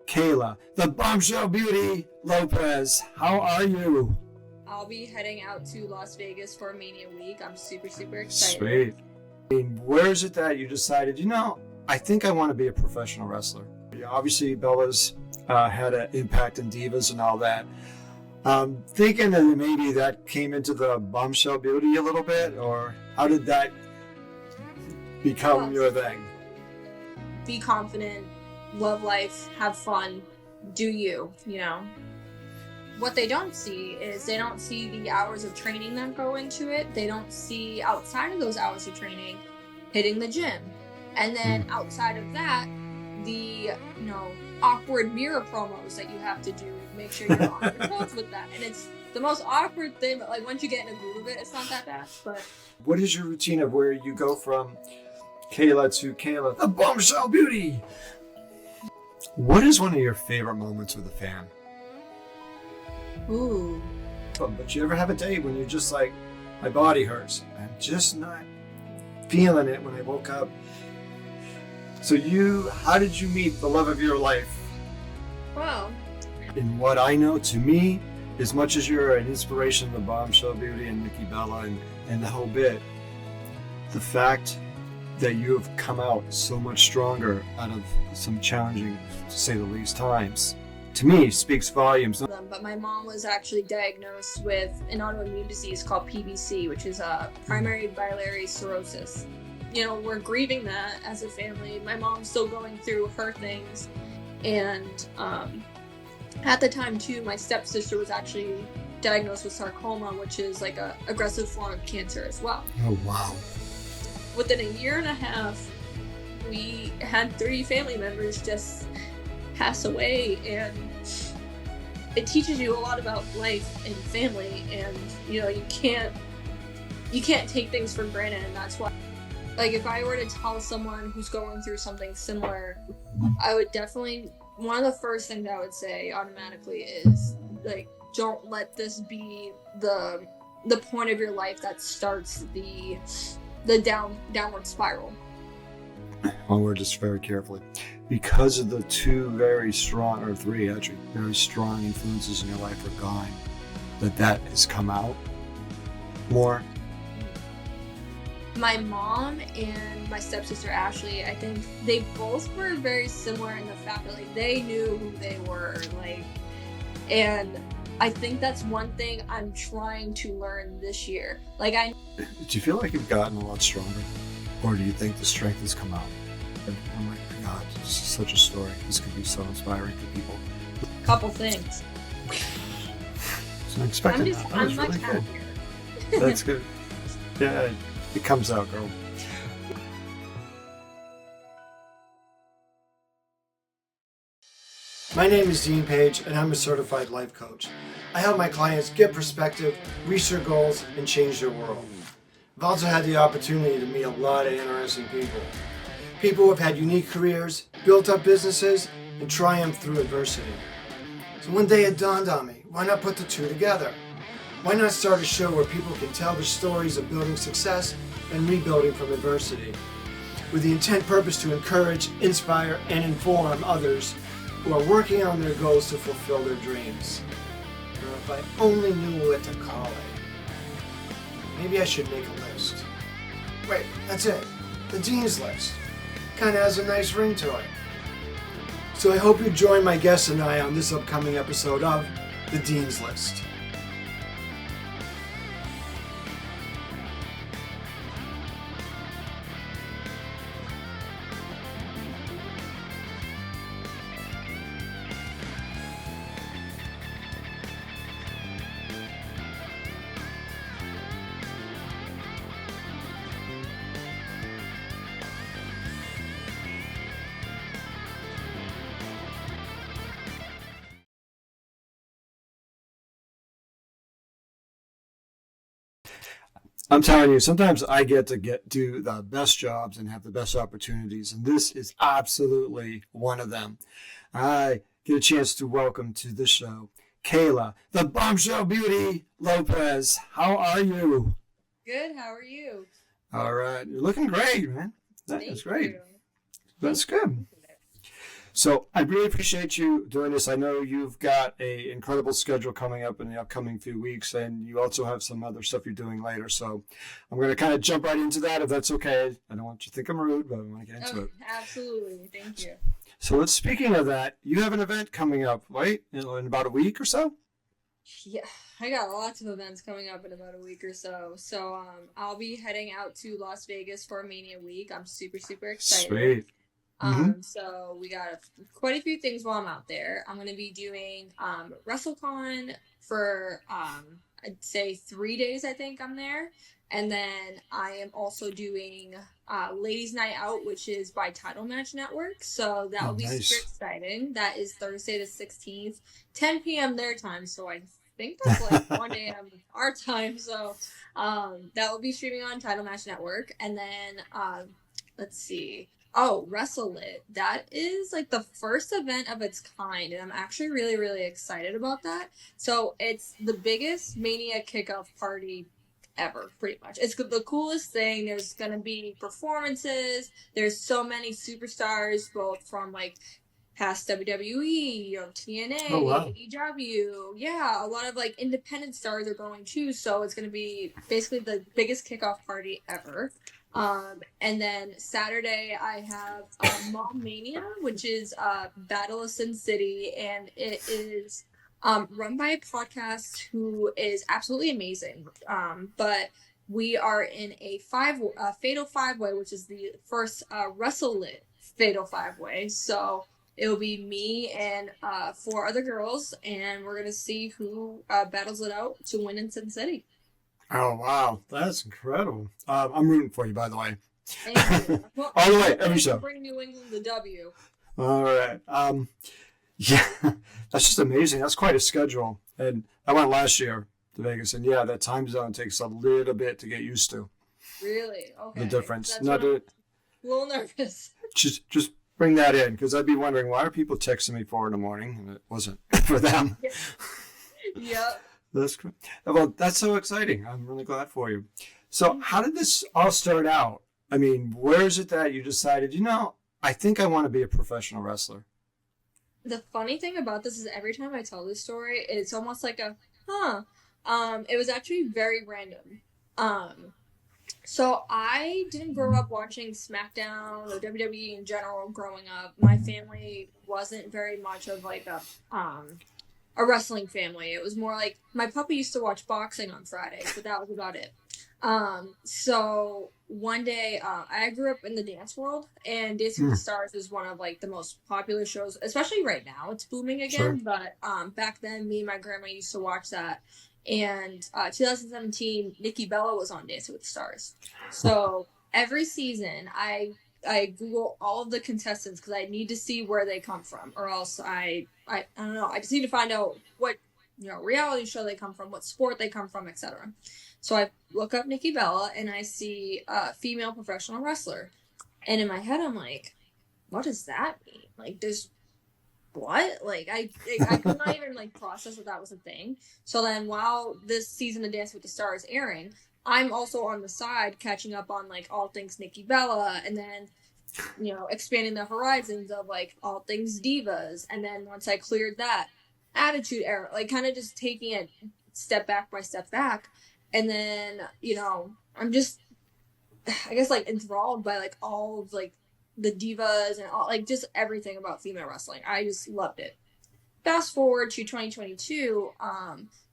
Kayla, the Bombshell Beauty, Lopez. How are you? I'll be heading out to Las Vegas for Mania Week. I'm super excited. Sweet. Where is it that you decided, I think I want to be a professional wrestler? Obviously, Bella's had an impact in Divas and all that. Thinking that maybe that came into the Bombshell Beauty a little bit, or how did that become your thing? Be confident, love life, have fun, do you know. What they don't see is they don't see the hours of training that go into it. They don't see outside of those hours of training hitting the gym. And then outside of that, the awkward mirror promos that you have to do to make sure you're on your toes with that. And it's the most awkward thing, but like once you get in a groove of it, it's not that bad. But what is your routine of where you go from Kayla to Kayla, the Bombshell Beauty? What is one of your favorite moments with a fan? Ooh. But you ever have a day when you're just like, my body hurts. I'm just not feeling it when I woke up. So how did you meet the love of your life? Well, in what I know, to me, as much as you're an inspiration to Bombshell Beauty and Nikki Bella and the whole bit, the fact that you have come out so much stronger out of some challenging, to say the least, times, to me, speaks volumes. But my mom was actually diagnosed with an autoimmune disease called PBC, which is primary biliary cirrhosis. We're grieving that as a family. My mom's still going through her things. And at the time, too, my stepsister was actually diagnosed with sarcoma, which is like a aggressive form of cancer as well. Oh, wow. Within a year and a half, we had 3 family members just pass away, and it teaches you a lot about life and family, and you can't take things for granted. And that's why, like, if I were to tell someone who's going through something similar, I would definitely, one of the first things I would say automatically is, like, don't let this be the point of your life that starts the downward spiral. Onward just very carefully. Because of the 2 very strong, or 3 actually, very strong influences in your life are gone, that has come out more. My mom and my stepsister Ashley, I think they both were very similar in the fact that, like, they knew who they were, like, and I think that's one thing I'm trying to learn this year. Like, do you feel like you've gotten a lot stronger, or do you think the strength has come out? I'm like, my God, this is such a story. This could be so inspiring to people. Couple things. So I'm expecting I'm much really happier. Good. That's good. Yeah, it comes out, girl. My name is Dean Page, and I'm a certified life coach. I help my clients get perspective, reach their goals, and change their world. I've also had the opportunity to meet a lot of interesting people. People who have had unique careers, built up businesses, and triumphed through adversity. So one day it dawned on me, why not put the 2 together? Why not start a show where people can tell their stories of building success and rebuilding from adversity, with the intent purpose to encourage, inspire, and inform others who are working on their goals to fulfill their dreams. Now, if I only knew what to call it. Maybe I should make a list. Wait, that's it. The Dean's List. Kind of has a nice ring to it. So I hope you join my guests and I on this upcoming episode of The Dean's List. I'm telling you, sometimes I get to do the best jobs and have the best opportunities, and this is absolutely one of them. I get a chance to welcome to the show Kayla, the Bombshell Beauty, Lopez. How are you? Good, how are you? All right, you're looking great, man. That is great. You. That's good. So I really appreciate you doing this. I know you've got a incredible schedule coming up in the upcoming few weeks, and you also have some other stuff you're doing later. So I'm going to kind of jump right into that if that's okay. I don't want you to think I'm rude, but I want to get into it. Absolutely. Thank you. So speaking of that, you have an event coming up, right? In about a week or so? Yeah, I got lots of events coming up in about a week or so. So I'll be heading out to Las Vegas for Mania Week. I'm super, super excited. Sweet. So we got quite a few things while I'm out there. I'm gonna be doing WrestleCon for I'd say 3 days. I think I'm there, and then I am also doing Ladies Night Out, which is by Title Match Network. So that will be super exciting. That is Thursday the 16th, 10 p.m. their time. So I think that's like 1 a.m. our time. So that will be streaming on Title Match Network, and then let's see. Oh, WrestleLit. That is like the first event of its kind, and I'm actually really, really excited about that. So it's the biggest Mania kickoff party ever, pretty much. It's the coolest thing. There's gonna be performances. There's so many superstars, both from like past WWE, TNA, AEW. Yeah, a lot of like independent stars are going too. So it's gonna be basically the biggest kickoff party ever. And then Saturday I have Mom Mania, which is Battle of Sin City, and it is run by a podcast who is absolutely amazing. But we are in a Fatal 5-Way, which is the first WrestleLit Fatal 5-Way. So it'll be me and 4 other girls, and we're gonna see who battles it out to win in Sin City. Oh, wow. That's incredible. I'm rooting for you, by the way. Thank you. Well, all the way, every show. Bring New England the W. All right. Yeah, that's just amazing. That's quite a schedule. And I went last year to Vegas, and yeah, that time zone takes a little bit to get used to. Really? Okay. The difference. That's Not a little nervous. Just bring that in, because I'd be wondering, why are people texting me 4 in the morning? And it wasn't for them. Yep. That's great. Well, that's so exciting. I'm really glad for you. So how did this all start out? I mean, where is it that you decided, I think I want to be a professional wrestler? The funny thing about this is every time I tell this story, it's almost like it was actually very random. So I didn't grow up watching SmackDown or WWE in general growing up. My family wasn't very much of like a wrestling family. It was more like my puppy used to watch boxing on Fridays, but that was about it. So one day, I grew up in the dance world, and Dancing with the Stars is one of like the most popular shows, especially right now. It's booming again, but back then, me and my grandma used to watch that. And 2017, Nikki Bella was on Dancing with the Stars. So every season, I Google all of the contestants because I need to see where they come from, or else I don't know. I just need to find out what reality show they come from, what sport they come from, etc. So I look up Nikki Bella and I see a female professional wrestler, and in my head I'm like, what does that mean? Like, there's what? Like I could not even like process that was a thing. So then while this season of Dance with the Stars is airing, I'm also on the side catching up on like all things Nikki Bella, and then expanding the horizons of like all things divas. And then once I cleared that, Attitude Era, like kind of just taking it step back by step back. And then I'm just, I guess, like enthralled by like all of like the divas and all, like just everything about female wrestling. I just loved it. Fast forward to 2022,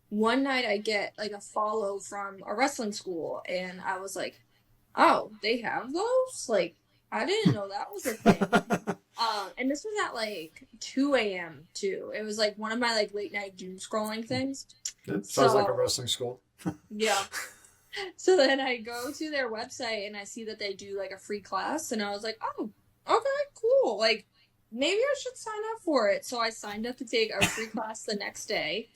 one night I get like a follow from a wrestling school, and I was like, oh, they have those? Like, I didn't know that was a thing. And this was at like 2 a.m. too. It was like one of my like late night doom scrolling things. It sounds like a wrestling school. Yeah. So then I go to their website and I see that they do like a free class, and I was like, oh, okay, cool. Like, maybe I should sign up for it. So I signed up to take a free class the next day.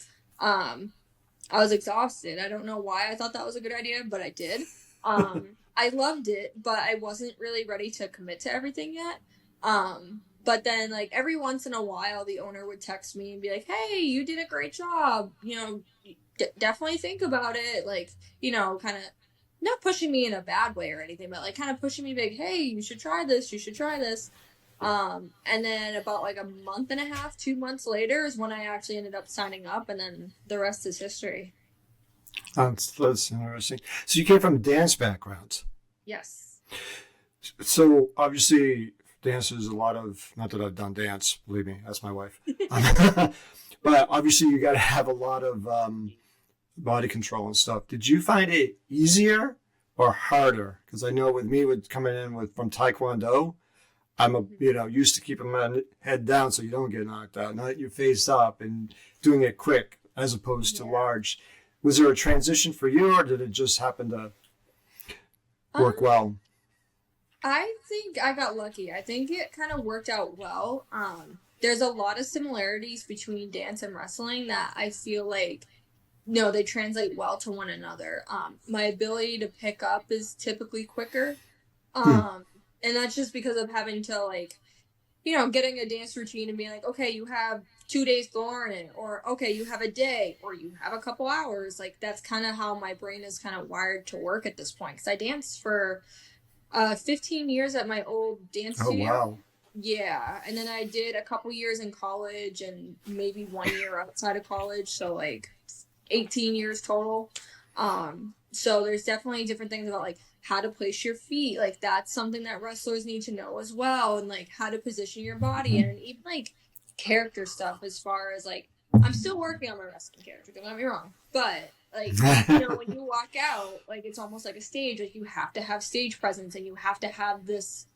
I was exhausted. I don't know why I thought that was a good idea, but I did. I loved it, but I wasn't really ready to commit to everything yet. But then, like, every once in a while, the owner would text me and be like, hey, you did a great job. Definitely think about it. Like, kind of not pushing me in a bad way or anything, but, like, kind of pushing me big, hey, you should try this. You should try this. And then about like a month and a half, 2 months later is when I actually ended up signing up, and then the rest is history. That's interesting. So you came from dance backgrounds. Yes. So obviously, dance is a lot of, not that I've done dance, believe me, that's my wife. But obviously, you got to have a lot of body control and stuff. Did you find it easier or harder? Because I know with me, with coming in with from Taekwondo, I'm used to keeping my head down so you don't get knocked out, not your face up, and doing it quick as opposed to large. Was there a transition for you, or did it just happen to work well? I think I got lucky. I think it kind of worked out well. There's a lot of similarities between dance and wrestling that I feel like, no, they translate well to one another. My ability to pick up is typically quicker. And that's just because of having to, like, getting a dance routine and being like, okay, you have 2 days to learn it, or okay, you have a day, or you have a couple hours. Like, that's kind of how my brain is kind of wired to work at this point. Because I danced for 15 years at my old dance Oh, studio. wow. Yeah, and then I did a couple years in college and maybe 1 year outside of college, so like 18 years total. So there's definitely different things about like how to place your feet. Like that's something that wrestlers need to know as well, and like how to position your body, and even like character stuff as far as like I'm still working on my wrestling character, don't get me wrong. But like when you walk out, like it's almost like a stage, like you have to have stage presence and you have to have this,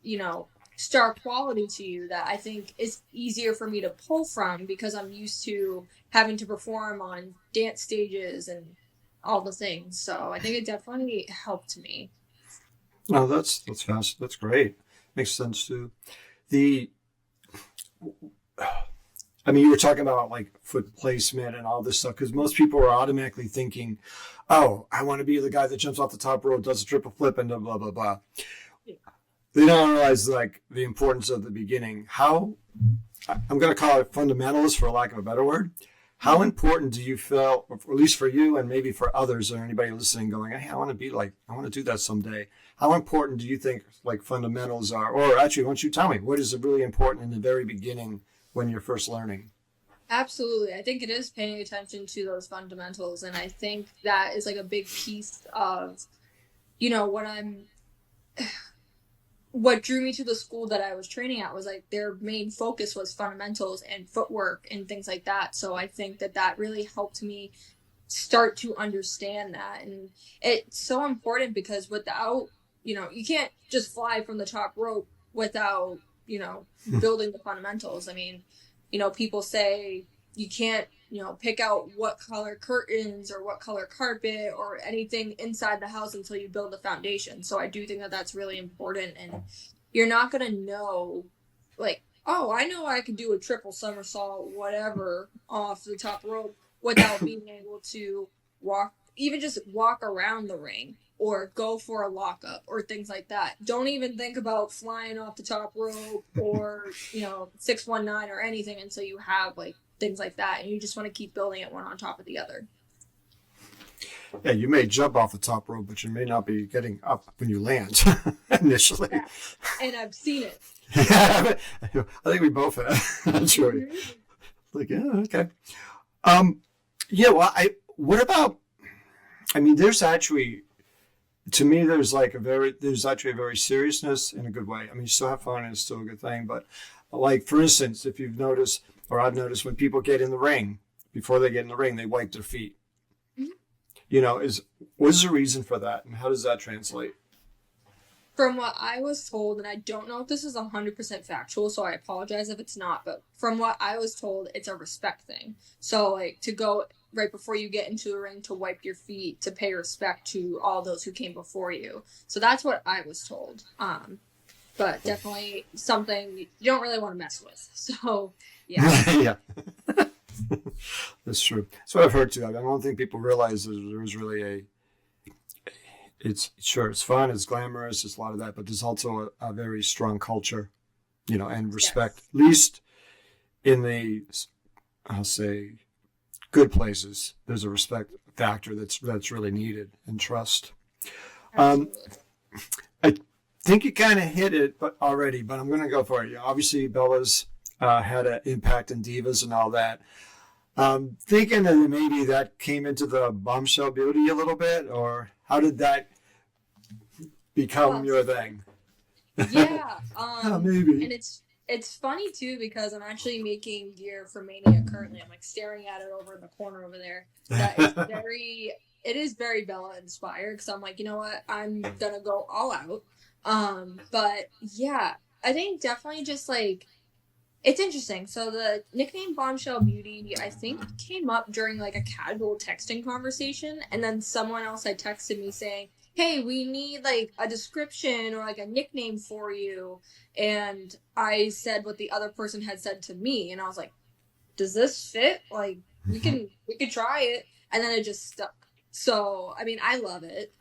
star quality to you that I think is easier for me to pull from because I'm used to having to perform on dance stages and all the things. So I think it definitely helped me. No, that's fast. That's great. Makes sense too. The, I mean, you were talking about like foot placement and all this stuff because most people are automatically thinking, "Oh, I want to be the guy that jumps off the top rope, does a triple flip, and blah blah blah." Yeah. They don't realize like the importance of the beginning. How I'm going to call it fundamentals for lack of a better word. How important do you feel, or at least for you and maybe for others or anybody listening going, hey, I want to do that someday. How important do you think like fundamentals are? Or actually, why don't you tell me, what is really important in the very beginning when you're first learning? Absolutely. I think it is paying attention to those fundamentals. And I think that is like a big piece of, what what drew me to the school that I was training at was like their main focus was fundamentals and footwork and things like that. So I think that really helped me start to understand that. And it's so important because without, you can't just fly from the top rope without, building the fundamentals. I mean, people say you can't, pick out what color curtains or what color carpet or anything inside the house until you build the foundation. So I do think that that's really important. And you're not going to know, like, oh, I know I could do a triple somersault, whatever, off the top rope without being able to even just walk around the ring or go for a lockup or things like that. Don't even think about flying off the top rope or, 619 or anything until you have like things like that. And you just want to keep building it one on top of the other. Yeah, you may jump off the top rope, but you may not be getting up when you land initially. Yeah. And I've seen it. Yeah, I think we both have. I'm sure. Like, yeah, okay. Yeah, well, what about, I mean, there's actually, to me, there's actually a very seriousness in a good way. I mean, you still have fun and it's still a good thing. But like, for instance, if you've noticed, or I've noticed when people get in the ring, before they get in the ring, they wipe their feet. Mm-hmm. What is the reason for that? And how does that translate? From what I was told, and I don't know if this is 100% factual, so I apologize if it's not, but from what I was told, it's a respect thing. So, like, to go right before you get into the ring to wipe your feet, to pay respect to all those who came before you. So that's what I was told. But definitely something you don't really want to mess with. So, yeah. Yeah. That's true. That's what I've heard too. I don't think people realize there's really it's fun, it's glamorous, it's a lot of that, but there's also a very strong culture, and respect, yes. At least in the, I'll say, good places, there's a respect factor that's really needed and trust. I think you kind of hit it but I'm going to go for it. Obviously, Bella's had an impact in Divas and all that. Thinking that maybe that came into the Bombshell Beauty a little bit, or how did that become your thing? Yeah, Maybe. and it's funny too because I'm actually making gear for Mania currently. I'm like staring at it over in the corner over there. That is it is very Bella inspired because I'm like, you know what, I'm gonna go all out. But yeah, I think definitely just like it's interesting. So the nickname Bombshell Beauty, I think, came up during like a casual texting conversation, and then someone else had texted me saying, "Hey, we need like a description or like a nickname for you." And I said what the other person had said to me, and I was like, "Does this fit? Like, we could try it." And then it just stuck. So I mean, I love it.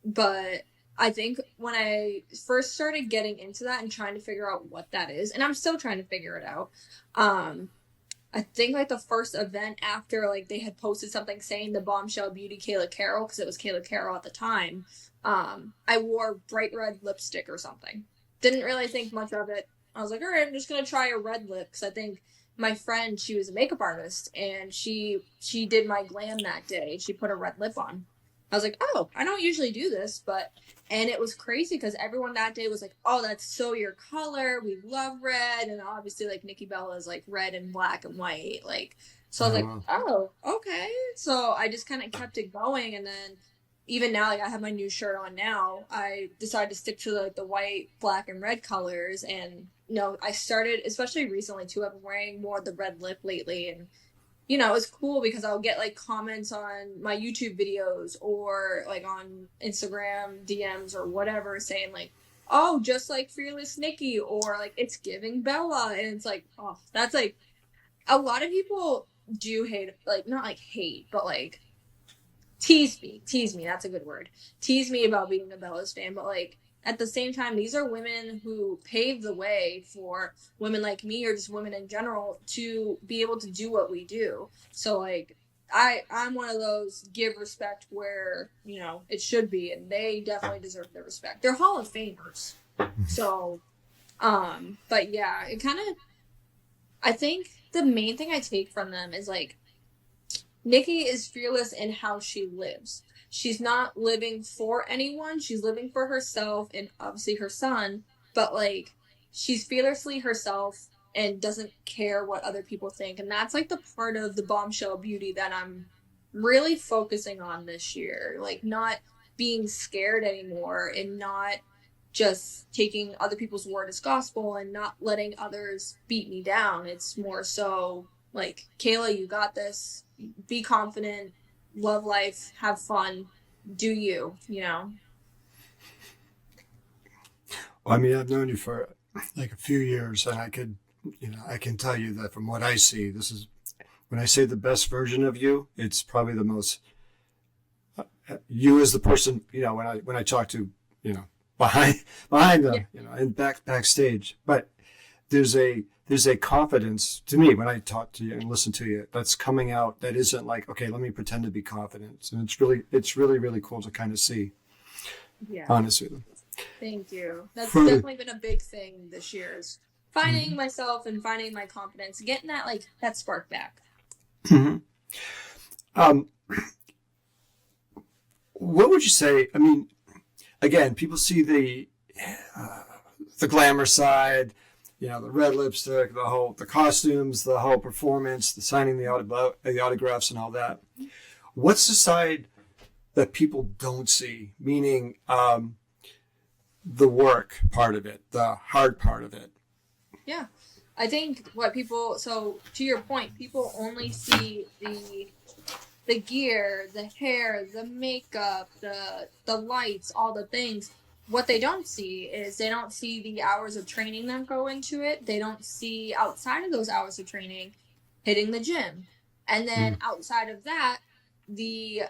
But I think when I first started getting into that and trying to figure out what that is, and I'm still trying to figure it out, I think like the first event after like they had posted something saying the Bombshell Beauty Kayla Carroll, because it was Kayla Carroll at the time, I wore bright red lipstick or something. Didn't really think much of it. I was like, all right, I'm just gonna try a red lip because I think my friend, she was a makeup artist and she did my glam that day. She put a red lip on. I was like, oh, I don't usually do this, but and it was crazy because everyone that day was like, oh, that's so your color. We love red. And obviously, like, Nikki Bella is like red and black and white. Like, so I was like, oh, okay. So I just kind of kept it going. And then even now, like, I have my new shirt on now. I decided to stick to like the white, black, and red colors. And, I started, especially recently, too, I've been wearing more of the red lip lately. And it's cool because I'll get like comments on my YouTube videos or like on Instagram DMs or whatever saying like, oh, just like Fearless Nikki, or like it's giving Bella. And it's like, oh, that's like a lot of people do hate, like not like hate, but like tease me. That's a good word. Tease me about being a Bella's fan, but like at the same time, these are women who paved the way for women like me or just women in general to be able to do what we do. So like I'm one of those give respect where, it should be, and they definitely deserve their respect. They're Hall of Famers. So but yeah, it kind of, I think the main thing I take from them is like Nikki is fearless in how she lives. She's not living for anyone. She's living for herself and obviously her son. But like, she's fearlessly herself and doesn't care what other people think. And that's like the part of the Bombshell Beauty that I'm really focusing on this year. Like, not being scared anymore and not just taking other people's word as gospel and not letting others beat me down. It's more so like, Kayla, you got this. Be confident, love life, have fun, do you. Well, I mean, I've known you for like a few years, and I can tell you that from what I see, this is when I say the best version of you, it's probably the most you as the person, when I talk to, behind the, and backstage, but there's a confidence to me when I talk to you and listen to you that's coming out that isn't like, okay, let me pretend to be confident. And it's really, really cool to kind of see. Yeah. Honestly. Thank you. That's definitely been a big thing this year, is finding myself and finding my confidence, getting that spark back. Mm-hmm. What would you say? I mean, again, people see the glamour side, the red lipstick, the costumes, the whole performance, the signing the autographs and all that. What's the side that people don't see? Meaning, the work part of it, the hard part of it. Yeah. I think so to your point, people only see the gear, the hair, the makeup, the lights, all the things. What they don't see is they don't see the hours of training that go into it. They don't see outside of those hours of training hitting the gym. And then outside of that, the,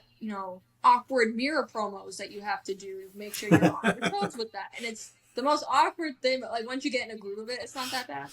awkward mirror promos that you have to do to make sure you're on your toes with that. And it's the most awkward thing, but like once you get in a groove of it, it's not that bad.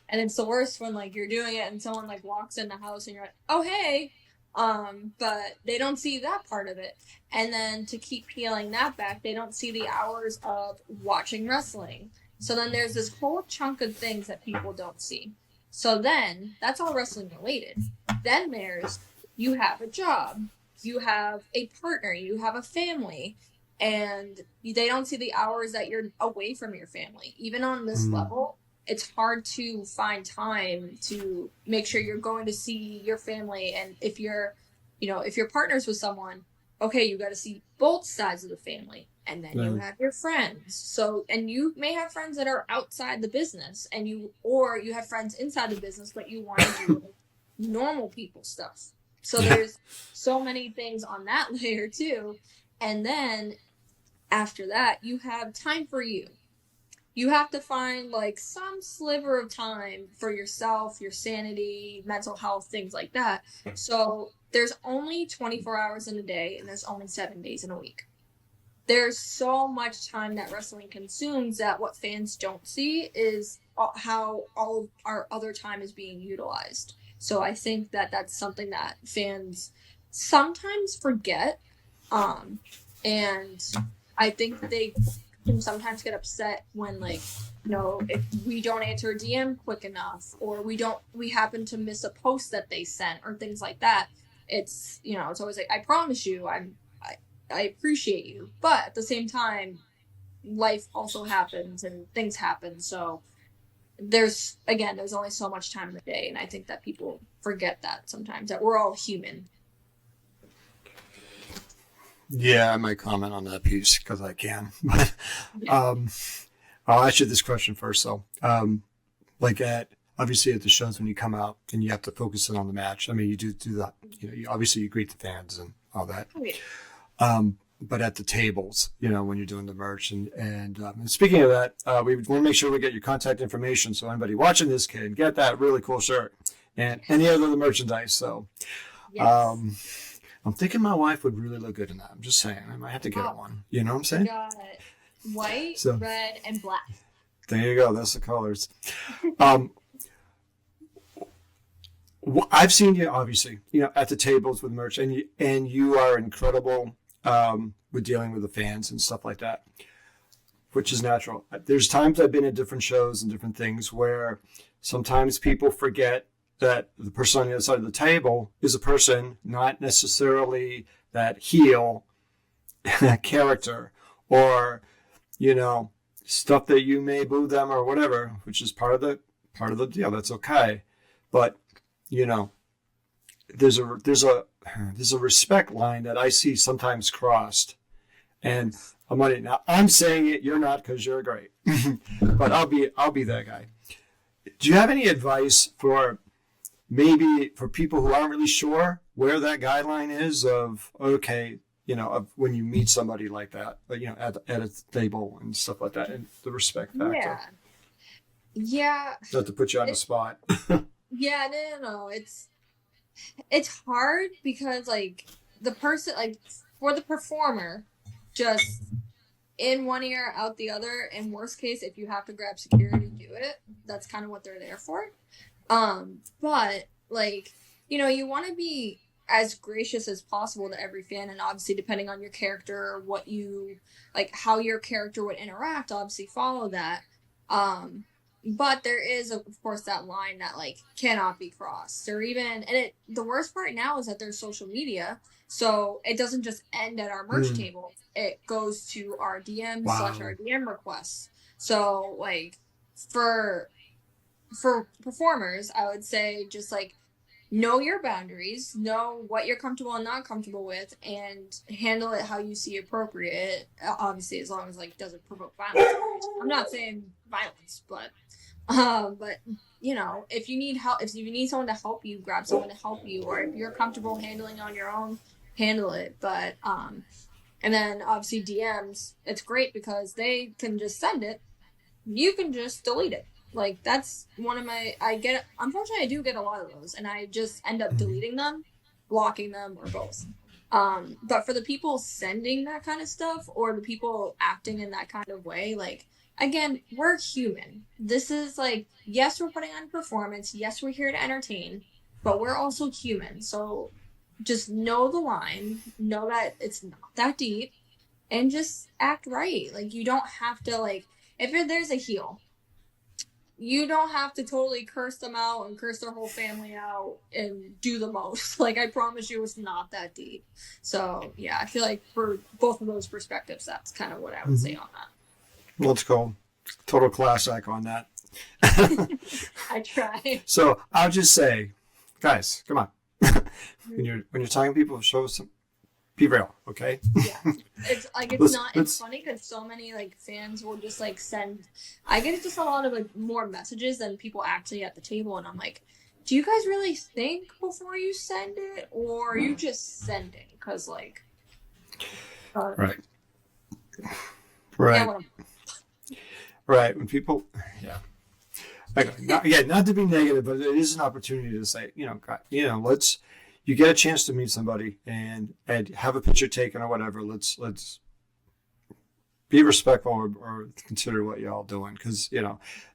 And it's the worst when like you're doing it and someone like walks in the house and you're like, oh, hey, But they don't see that part of it. And then to keep peeling that back, they don't see the hours of watching wrestling. So then there's this whole chunk of things that people don't see. So then that's all wrestling related. Then there's you have a job, you have a partner, you have a family, and they don't see the hours that you're away from your family. Even on this level, it's hard to find time to make sure you're going to see your family. And if you're, if you're partners with someone, okay, you got to see both sides of the family. And then you have your friends. So, and you may have friends that are outside the business, or you have friends inside the business, but you want to do normal people stuff. So there's so many things on that layer too. And then after that, you have time for you. You have to find like some sliver of time for yourself, your sanity, mental health, things like that. So there's only 24 hours in a day, and there's only 7 days in a week. There's so much time that wrestling consumes that what fans don't see is how all of our other time is being utilized. So I think that that's something that fans sometimes forget. And I think they can sometimes get upset when, like, if we don't answer a DM quick enough, or we happen to miss a post that they sent, or things like that. It's, it's always like, I promise you, I appreciate you. But at the same time, life also happens and things happen. So there's only so much time in the day. And I think that people forget that sometimes, that we're all human. Yeah, I might comment on that piece because I can. I'll ask you this question first, though. Obviously at the shows when you come out and you have to focus in on the match. I mean, you do that. You greet the fans and all that. Oh, yeah. But at the tables, when you're doing the merch and speaking of that, we want to make sure we get your contact information so anybody watching this can get that really cool shirt and any other merchandise. So, yes. I'm thinking my wife would really look good in that. I'm just saying, I might have to get one. You know what I'm saying? Got it. White, red, and black. There you go. That's the colors. I've seen you, obviously, at the tables with merch, and you are incredible with dealing with the fans and stuff like that, which is natural. There's times I've been at different shows and different things where sometimes people forget that the person on the other side of the table is a person, not necessarily that heel character or, stuff that you may boo them or whatever, which is part of the deal. That's okay. But, there's a respect line that I see sometimes crossed. And I'm saying it, you're not, because you're great. But I'll be that guy. Do you have any advice for maybe for people who aren't really sure where that guideline is of, okay, of when you meet somebody like that, but, at a table and stuff like that, and the respect factor? Yeah. Not to put you on the spot. Yeah, no. It's hard because, like, the person, like, for the performer, just in one ear, out the other. In worst case, if you have to grab security, do it. That's kind of what they're there for. But, like, you want to be as gracious as possible to every fan, and obviously depending on your character, what you, like, how your character would interact, obviously follow that. But there is, of course, that line that, like, cannot be crossed. Or even, the worst part now is that there's social media, so it doesn't just end at our merch table. It goes to our DM / our DM requests. So, like, for performers, I would say just, like, know your boundaries, know what you're comfortable and not comfortable with, and handle it how you see appropriate. Obviously, as long as, like, it doesn't provoke violence. I'm not saying violence, but if you need help, if you need someone to help you, grab someone to help you, or if you're comfortable handling on your own, handle it. But and then obviously DMs, it's great because they can just send it, you can just delete it. Like, that's one of unfortunately I do get a lot of those, and I just end up deleting them, blocking them, or both. But for the people sending that kind of stuff, or the people acting in that kind of way, like, again, we're human. This is, like, yes, we're putting on a performance, yes, we're here to entertain, but we're also human. So just know the line, know that it's not that deep, and just act right. Like, you don't have to, like, if there's a heel, you don't have to totally curse them out and curse their whole family out and do the most. Like, I promise you, it's not that deep. So, yeah, I feel like for both of those perspectives, that's kind of what I would say on that. Let's go. Total class act on that. I try. So I'll just say, guys, come on. when you're talking to people, show some, be real, okay? Yeah, it's like it's funny because so many like fans will just like send. I get just a lot of like more messages than people actually at the table, and I'm like, do you guys really think before you send it, or are you just sending? Because like, right. Yeah, Right. When people, yeah. Not to be negative, but it is an opportunity to say, let's, you get a chance to meet somebody and have a picture taken or whatever. Let's be respectful or consider what y'all doing. Because,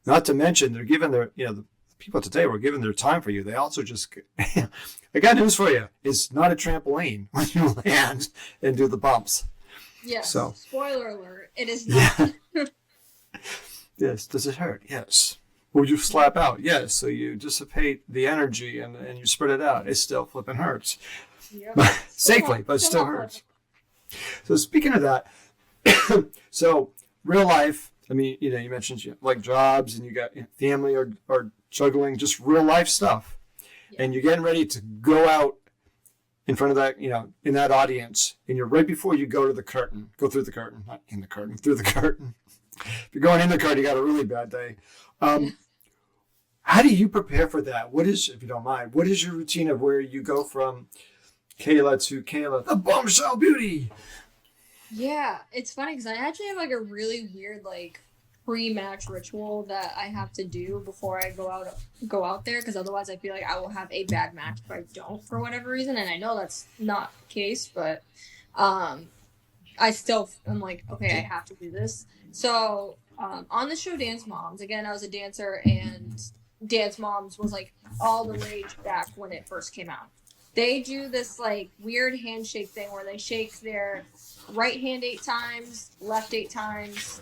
not to mention they're giving their, the people today were giving their time for you. They also just, I got news for you. It's not a trampoline when you land and do the bumps. Yes. So, spoiler alert. It is not. Yeah. Yes. Does it hurt? Yes. Will you slap out? Yes. So you dissipate the energy and you spread it out. It still flipping hurts. Yep. Safely, but it still hurts. So speaking of that, so real life, I mean, you mentioned like jobs and you got family or juggling, just real life stuff. Yeah. And you're getting ready to go out in front of that, in that audience. And you're right before you go through the curtain, through the curtain. If you're going in the curtain, you got a really bad day. How do you prepare for that? What is, if you don't mind, what is your routine of where you go from Kayla to Kayla, the Bombshell Beauty? Yeah, it's funny because I actually have like a really weird like pre-match ritual that I have to do before I go out there, because otherwise I feel like I will have a bad match if I don't for whatever reason, and I know that's not the case, but I still am like, okay, I have to do this. So on the show Dance Moms, again, I was a dancer, and Dance Moms was like all the rage back when it first came out. They do this like weird handshake thing where they shake their right hand 8 times, left 8 times,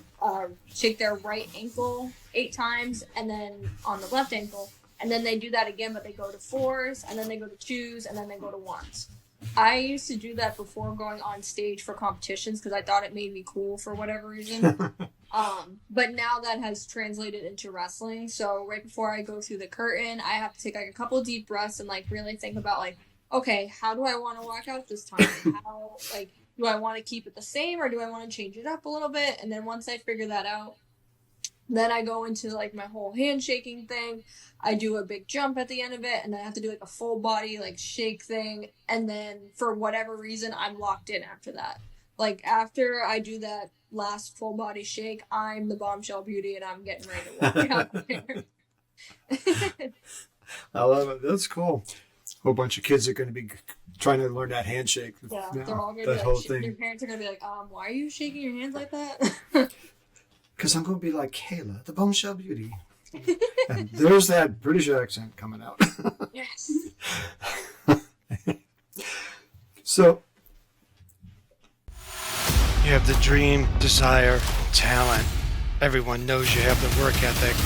shake their right ankle 8 times, and then on the left ankle, and then they do that again, but they go to 4s, and then they go to 2s, and then they go to 1s. I used to do that before going on stage for competitions because I thought it made me cool for whatever reason. But now that has translated into wrestling. So right before I go through the curtain, I have to take like a couple deep breaths and like really think about like, okay, how do I want to walk out this time? How, like, do I want to keep it the same or do I want to change it up a little bit? And then once I figure that out, then I go into like my whole handshaking thing. I do a big jump at the end of it, and then I have to do like a full body like shake thing. And then for whatever reason, I'm locked in after that. Like after I do that last full body shake, I'm the Bombshell Beauty, and I'm getting ready to walk out there. I love it. That's cool. A whole bunch of kids are going to be trying to learn that handshake. Yeah, they're all going to be like, their parents are going to be like, why are you shaking your hands like that? Because I'm going to be like Kayla, the Bombshell Beauty. And there's that British accent coming out. Yes. So, you have the dream, desire, talent. Everyone knows you have the work ethic.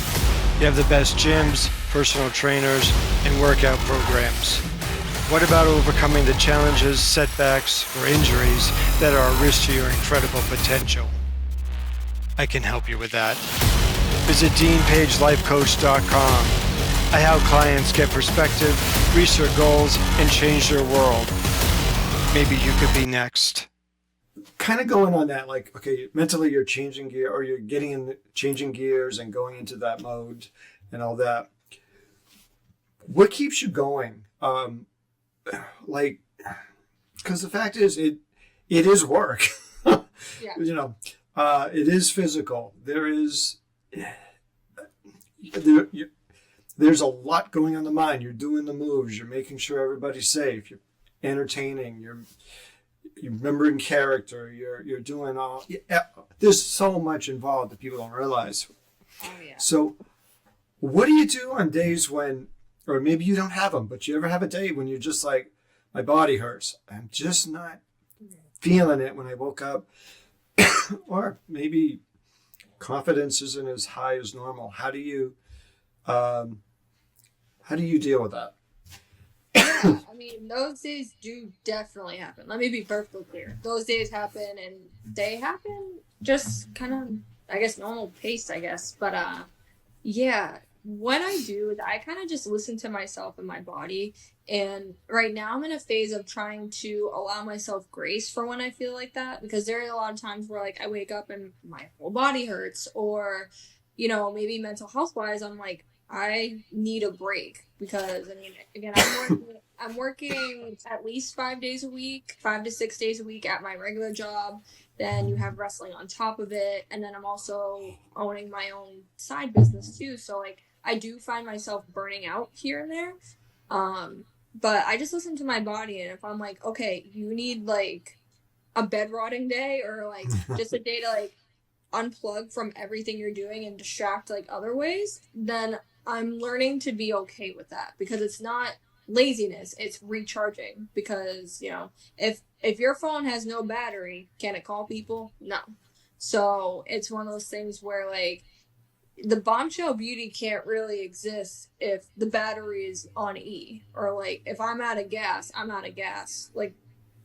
You have the best gyms, personal trainers, and workout programs. What about overcoming the challenges, setbacks, or injuries that are a risk to your incredible potential? I can help you with that. Visit DeanPageLifeCoach.com. I help clients get perspective, reach their goals, and change their world. Maybe you could be next. Kind of going on that, like, okay, mentally you're changing gear, or you're changing gears and going into that mode and all that. What keeps you going? Like, because the fact is, it is work. Yeah. It is physical. There's a lot going on in the mind. You're doing the moves. You're making sure everybody's safe. You're entertaining. You're remembering character. You're doing all. Yeah, there's so much involved that people don't realize. Oh yeah. So, what do you do on days when, or maybe you don't have them, but you ever have a day when you're just like, my body hurts. I'm just not feeling it when I woke up. Or maybe confidence isn't as high as normal. How do you deal with that? Yeah, I mean, those days do definitely happen. Let me be perfectly clear. Those days happen, and they happen just kind of, I guess, normal pace, I guess. But yeah, what I do is I kind of just listen to myself and my body. And right now I'm in a phase of trying to allow myself grace for when I feel like that, because there are a lot of times where like I wake up and my whole body hurts, or maybe mental health wise I'm like, I need a break, because I mean, again, I'm working at least 5 days a week, 5 to 6 days a week at my regular job. Then you have wrestling on top of it, and then I'm also owning my own side business too. So like I do find myself burning out here and there. But I just listen to my body, and if I'm like, okay, you need like a bed rotting day, or like just a day to like unplug from everything you're doing and distract like other ways, then I'm learning to be okay with that, because it's not laziness, it's recharging. Because if your phone has no battery, can it call people? No. So it's one of those things where like the Bombshell Beauty can't really exist if the battery is on E, or like if I'm out of gas, I'm out of gas. Like,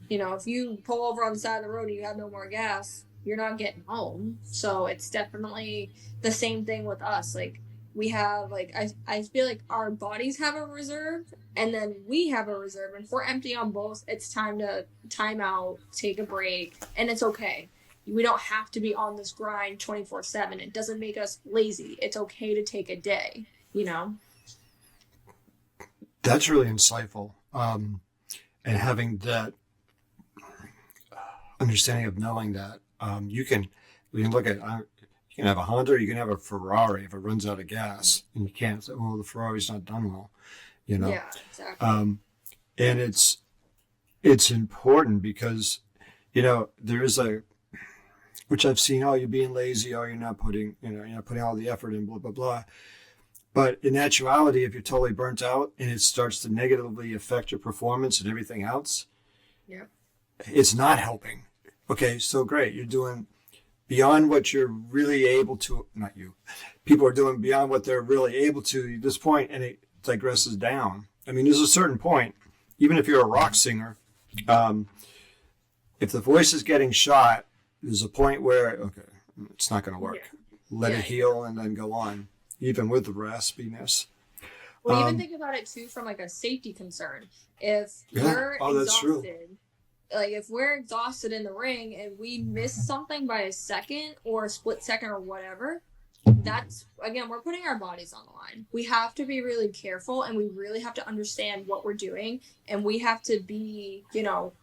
if you pull over on the side of the road and you have no more gas, you're not getting home. So it's definitely the same thing with us. Like we have like I feel like our bodies have a reserve, and then we have a reserve, and if we're empty on both, it's time to time out, take a break, and it's okay. We don't have to be on this grind 24/7. It doesn't make us lazy. It's okay to take a day. That's really insightful. And having that understanding of knowing that we can look at, you can have a Honda, or you can have a Ferrari if it runs out of gas, and you can't say, well, the Ferrari's not done well, Yeah, exactly. And it's important because, there is which I've seen, oh, you're being lazy, oh, you're not putting all the effort in, blah, blah, blah. But in actuality, if you're totally burnt out and it starts to negatively affect your performance and everything else, Yeah. it's not helping. Okay, so great. You're doing beyond what you're really able to, not you, people are doing beyond what they're really able to at this point, and it digresses down. I mean, there's a certain point, even if you're a rock singer, if the voice is getting shot, there's a point where, okay, it's not going to work. Yeah. Let it heal and then go on, even with the raspiness. Well, even think about it too from like a safety concern. If we're that's true. exhausted, like if we're exhausted in the ring and we miss something by a second or a split second or whatever, that's, again, we're putting our bodies on the line. We have to be really careful, and we really have to understand what we're doing, and we have to be, maybe not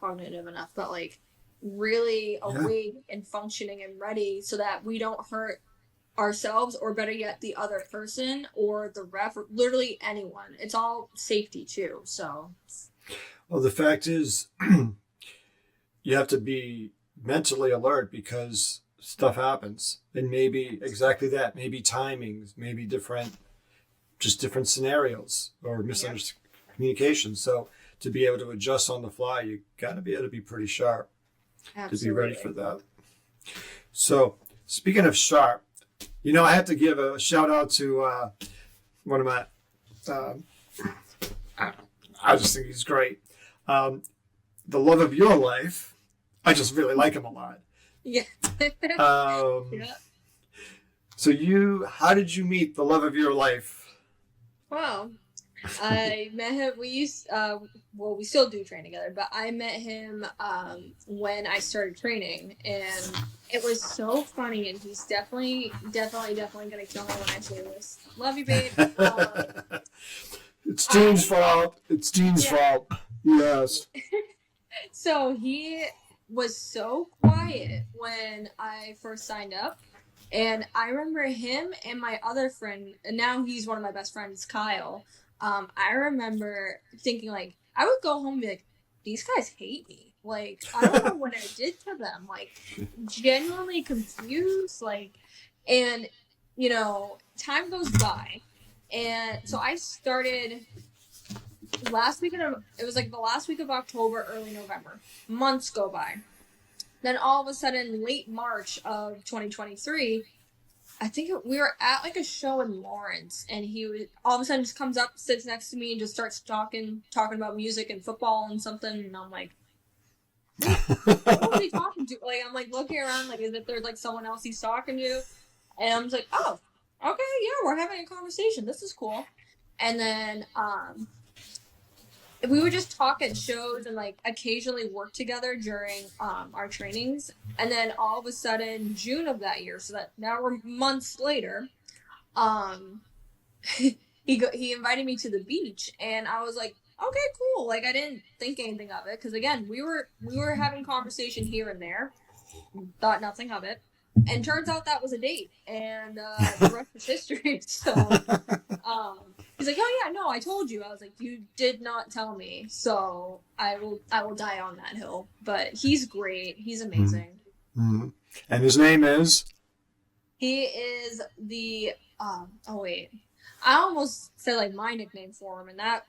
cognitive enough, but like really awake and functioning and ready, so that we don't hurt ourselves, or better yet, the other person or the ref, or literally anyone. It's all safety too. So, well, the fact is, you have to be mentally alert, because stuff happens, and maybe exactly that, maybe timings, maybe different scenarios or misunderstanding communication. So to be able to adjust on the fly, you got to be able to be pretty sharp. Absolutely. To be ready for that. So speaking of sharp, I have to give a shout out to one of my, I just think he's great. The love of your life. I just really like him a lot. Yeah. Yeah. So how did you meet the love of your life? Well, I met him. We still do train together, but I met him when I started training, and it was so funny. And he's definitely gonna kill me when I say this. Love you, babe. It's Dean's fault. It's Dean's fault. Yes. So he was so quiet when I first signed up. And I remember him and my other friend, and now he's one of my best friends, Kyle. I remember thinking, like, I would go home and be like, these guys hate me. Like, I don't know what I did to them. Like, genuinely confused. Like, and, time goes by. And so I started it was like the last week of October, early November. Months go by. Then all of a sudden, late March of 2023, I think we were at like a show in Lawrence, and he was all of a sudden just comes up, sits next to me, and just starts talking about music and football and something, and I'm like, what was he talking to? Like, I'm like looking around, like, as if there's like someone else he's talking to, and I'm just like, oh, okay, yeah, we're having a conversation. This is cool. And then we would just talk at shows and like occasionally work together during our trainings. And then all of a sudden, June of that year, so that now we're months later, he invited me to the beach, and I was like, okay, cool. Like, I didn't think anything of it because again, we were having conversation here and there, thought nothing of it, and turns out that was a date, and the rest is history. So he's like, oh yeah, no, I told you. I was like, you did not tell me, so I will die on that hill. But he's great. He's amazing. Mm-hmm. And his name is? He is the oh wait. I almost said like my nickname for him, and that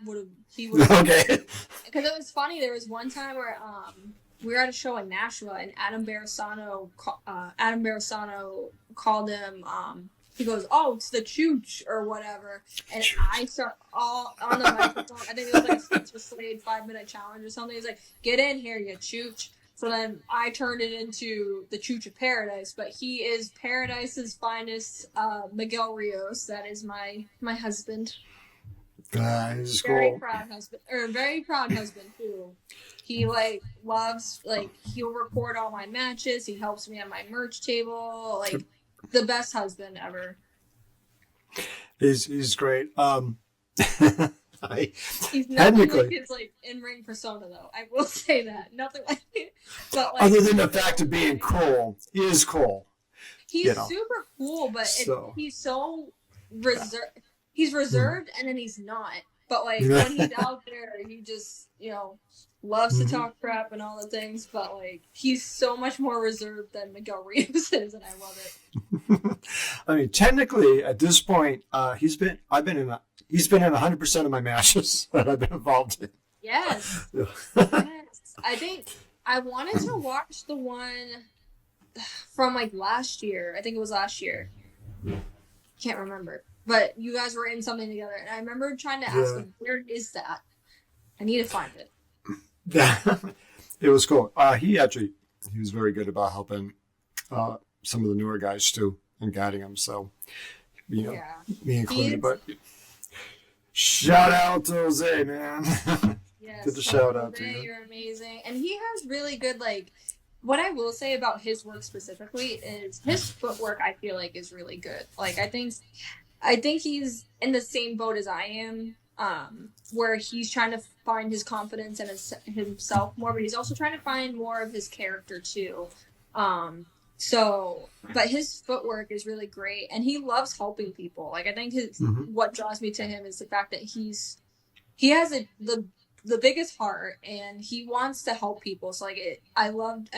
he would okay. Because it was funny. There was one time where we were at a show in Nashville, and Adam Barisano called him. He goes, "Oh, it's the Chooch or whatever," and I start all on the microphone. I think it was like a Spencer Slade 5-minute challenge or something. He's like, "Get in here, you Chooch." So then I turned it into the Chooch of Paradise, but he is Paradise's finest, Miguel Rios. That is my husband. He's very cool. proud husband, or very proud husband too. He like loves, like, he'll record all my matches. He helps me at my merch table. Like, the best husband ever. He's great. He's nothing like his like in-ring persona, though. I will say that. Nothing like it. But like, other than the fact of being cool, he is cool. He's super cool, but he's so reserved. Yeah. He's reserved, and then he's not. But like when he's out there, he just loves to talk crap and all the things. But like he's so much more reserved than Miguel Rios is, and I love it. I mean, technically, at this point, he's been in 100% of my matches that I've been involved in. Yes. Yes. I think I wanted to watch the one from like last year. I think it was last year. Can't remember. But you guys were in something together, and I remember trying to ask him, where is that? I need to find it. It was cool. He was very good about helping some of the newer guys too and guiding them. So, me included. But shout out to Jose, man. Yes, good to shout out to you. You're amazing, and he has really good like. What I will say about his work specifically is his footwork. I feel like is really good. Like I think he's in the same boat as I am, where he's trying to find his confidence in himself more, but he's also trying to find more of his character too. But his footwork is really great, and he loves helping people. Like I think what draws me to him is the fact that he has the biggest heart, and he wants to help people. So like I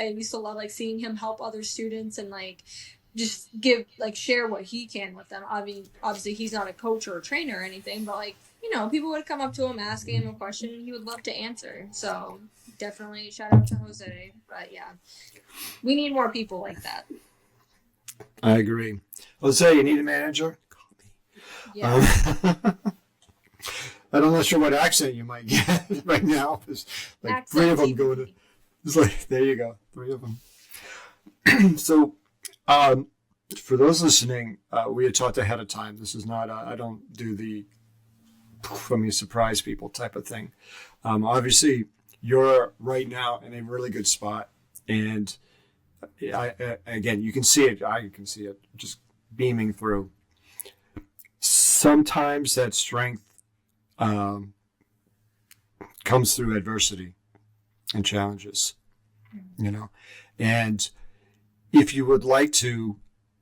used to love like seeing him help other students and like just share what he can with them. I mean, obviously he's not a coach or a trainer or anything, but like, people would come up to him asking him a question and he would love to answer. So definitely shout out to Jose. But yeah, we need more people like that. I agree. Jose, you need a manager? Call me. Yeah. I'm not sure what accent you might get right now. There's like accent 3 of them TV. going to, it's like, there you go. 3 of them. So, for those listening, we had talked ahead of time. This is not, I don't do the surprise people type of thing. Obviously, you're right now in a really good spot. And again, you can see it. I can see it just beaming through. Sometimes that strength comes through adversity and challenges, and if you would like to,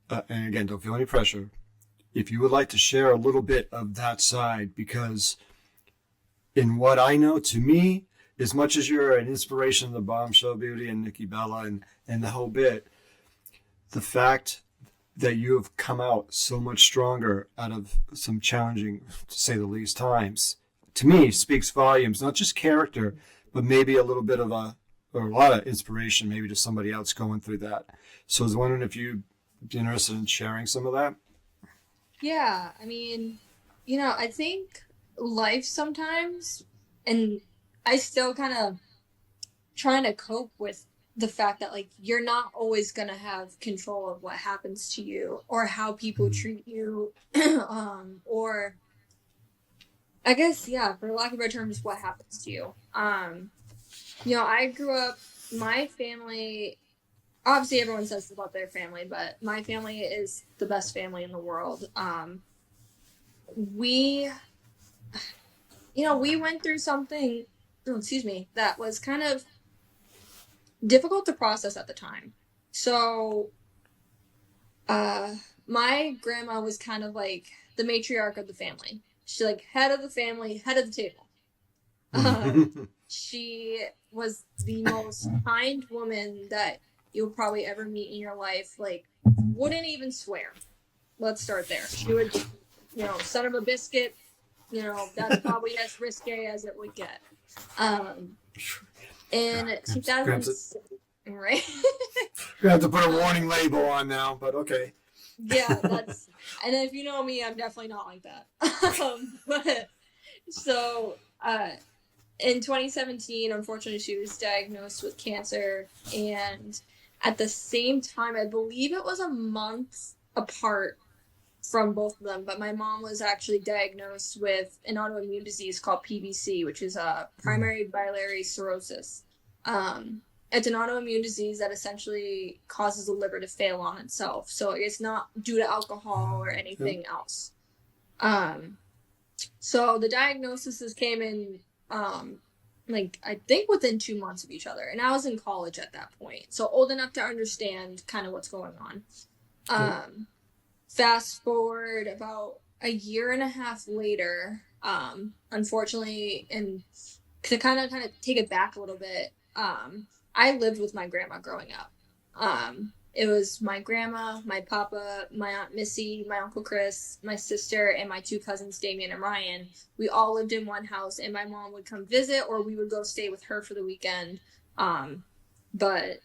and again, don't feel any pressure, if you would like to share a little bit of that side, because in what I know, to me, as much as you're an inspiration to Bombshell Beauty and Nikki Bella and the whole bit, the fact that you have come out so much stronger out of some challenging, to say the least, times, to me, speaks volumes, not just character, but maybe a little bit of or a lot of inspiration maybe to somebody else going through that. So I was wondering if you'd be interested in sharing some of that. Yeah, I mean, I think life sometimes, and I still kind of trying to cope with the fact that like you're not always going to have control of what happens to you or how people treat you or I guess yeah, for lack of better terms, what happens to you. I grew up, my family, obviously everyone says this about their family, but my family is the best family in the world. We we went through something, oh, excuse me, that was kind of difficult to process at the time. So, my grandma was kind of like the matriarch of the family. She's like head of the family, head of the table. She was the most kind woman that you'll probably ever meet in your life. Like, wouldn't even swear. Let's start there. She would, son of a biscuit. That's probably as risque as it would get. In 2000, right? We have to put a warning label on now, but okay. Yeah, and if you know me, I'm definitely not like that. But so, in 2017, unfortunately, she was diagnosed with cancer, and at the same time, I believe it was a month apart from both of them, but my mom was actually diagnosed with an autoimmune disease called PBC, which is a primary biliary cirrhosis. It's an autoimmune disease that essentially causes the liver to fail on itself. So it's not due to alcohol or anything else. So the diagnoses came in, I think within 2 months of each other. And I was in college at that point. So old enough to understand kind of what's going on. Fast forward about a year and a half later, unfortunately, and to kind of take it back a little bit, I lived with my grandma growing up. It was my grandma, my papa, my aunt Missy, my uncle Chris, my sister, and my two cousins, Damien and Ryan. We all lived in one house, and my mom would come visit, or we would go stay with her for the weekend. But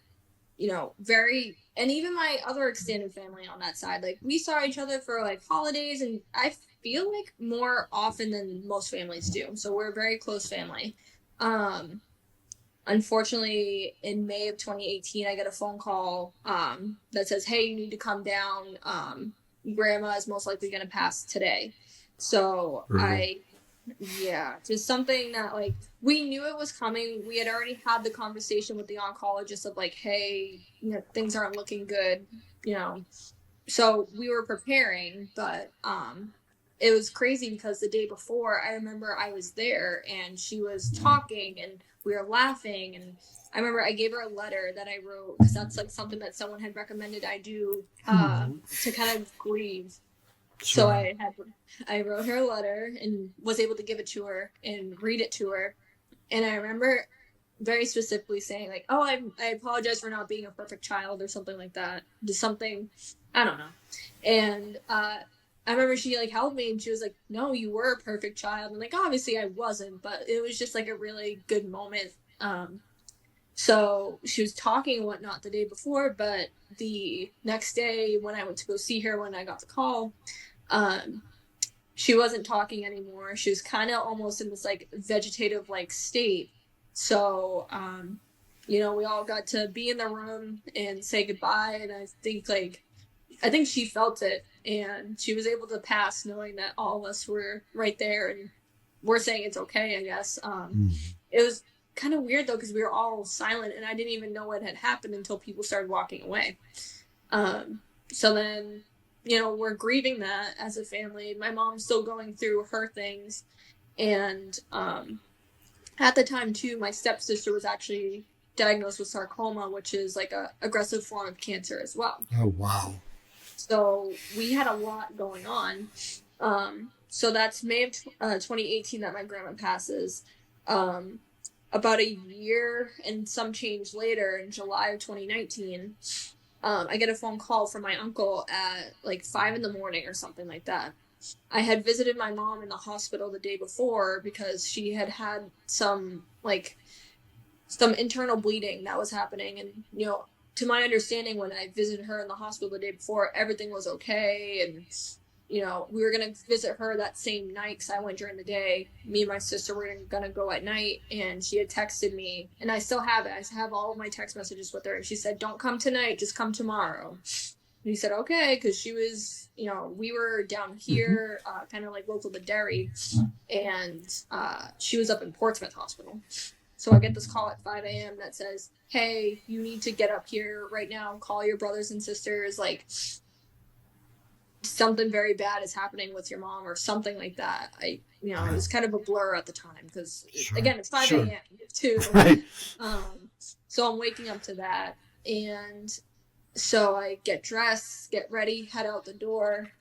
and even my other extended family on that side, like we saw each other for like holidays, and I feel like more often than most families do. So we're a very close family. Unfortunately, in May of 2018, I get a phone call that says, hey, you need to come down. Grandma is most likely going to pass today. So just something that like we knew it was coming. We had already had the conversation with the oncologist of like, hey, things aren't looking good, so we were preparing, but it was crazy because the day before, I remember I was there and she was talking and we were laughing, and I remember I gave her a letter that I wrote because that's like something that someone had recommended I do to kind of grieve. Sure. So I wrote her a letter and was able to give it to her and read it to her, and I remember very specifically saying like, oh, I apologize for not being a perfect child or something like that, just something, I don't know. And I remember she like held me and she was like, no, you were a perfect child. And like, obviously I wasn't, but it was just like a really good moment. So she was talking and whatnot the day before, but the next day when I went to go see her, when I got the call, she wasn't talking anymore. She was kind of almost in this like vegetative like state. So, we all got to be in the room and say goodbye. And I think she felt it, and she was able to pass knowing that all of us were right there and we're saying it's okay, I guess. It was kind of weird though, because we were all silent and I didn't even know what had happened until people started walking away. So then, we're grieving that as a family. My mom's still going through her things. And at the time too, my stepsister was actually diagnosed with sarcoma, which is like a aggressive form of cancer as well. Oh, wow. So we had a lot going on. So that's May of 2018 that my grandma passes. About a year and some change later, in July of 2019, I get a phone call from my uncle at like 5 a.m. or something like that. I had visited my mom in the hospital the day before because she had had some internal bleeding that was happening. And, to my understanding, when I visited her in the hospital the day before, everything was okay. And, we were going to visit her that same night because I went during the day. Me and my sister were going to go at night. And she had texted me, and I still have it. I have all of my text messages with her. And she said, "Don't come tonight, just come tomorrow." And he said, "Okay," because she was, we were down here, kind of like local to Derry, and she was up in Portsmouth Hospital. So I get this call at 5 a.m. that says, "Hey, you need to get up here right now. Call your brothers and sisters. Like, something very bad is happening with your mom," or something like that. It was kind of a blur at the time because, again, it's 5 a.m. too. Right. So I'm waking up to that. And so I get dressed, get ready, head out the door.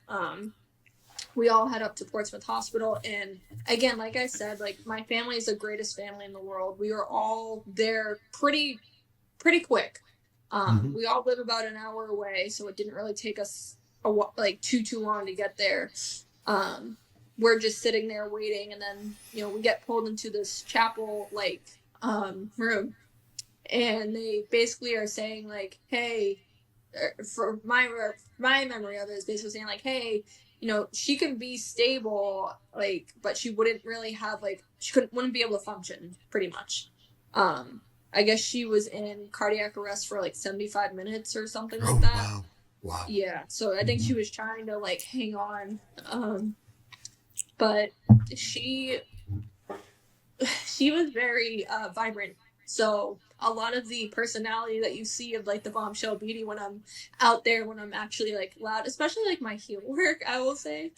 We all head up to Portsmouth Hospital. And again, like I said, like, my family is the greatest family in the world. We were all there pretty quick. We all live about an hour away, so it didn't really take us too long to get there. We're just sitting there waiting, and then, we get pulled into this chapel room, and they basically are saying, like, "Hey," for my memory of it is basically saying, like, "Hey, she can be stable, like, but she wouldn't really have, like, wouldn't be able to function, pretty much." I guess she was in cardiac arrest for like 75 minutes or something like that. Wow. Yeah, so I think she was trying to, like, hang on. But she was very vibrant. So a lot of the personality that you see of, like, the Bombshell Beauty when I'm out there, when I'm actually, like, loud, especially, like, my heel work, I will say,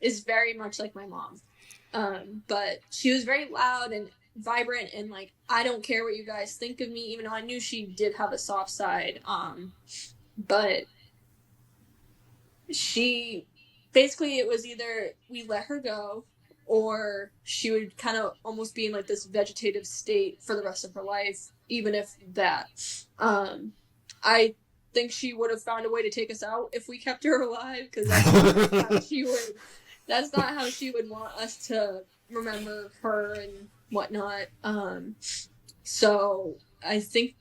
is very much like my mom. But she was very loud and vibrant, and, like, I don't care what you guys think of me, even though I knew she did have a soft side. But she basically, it was either we let her go, or she would kind of almost be in, like, this vegetative state for the rest of her life, even if that. I think she would have found a way to take us out if we kept her alive, because that's not how she would want us to remember her and whatnot. So I think,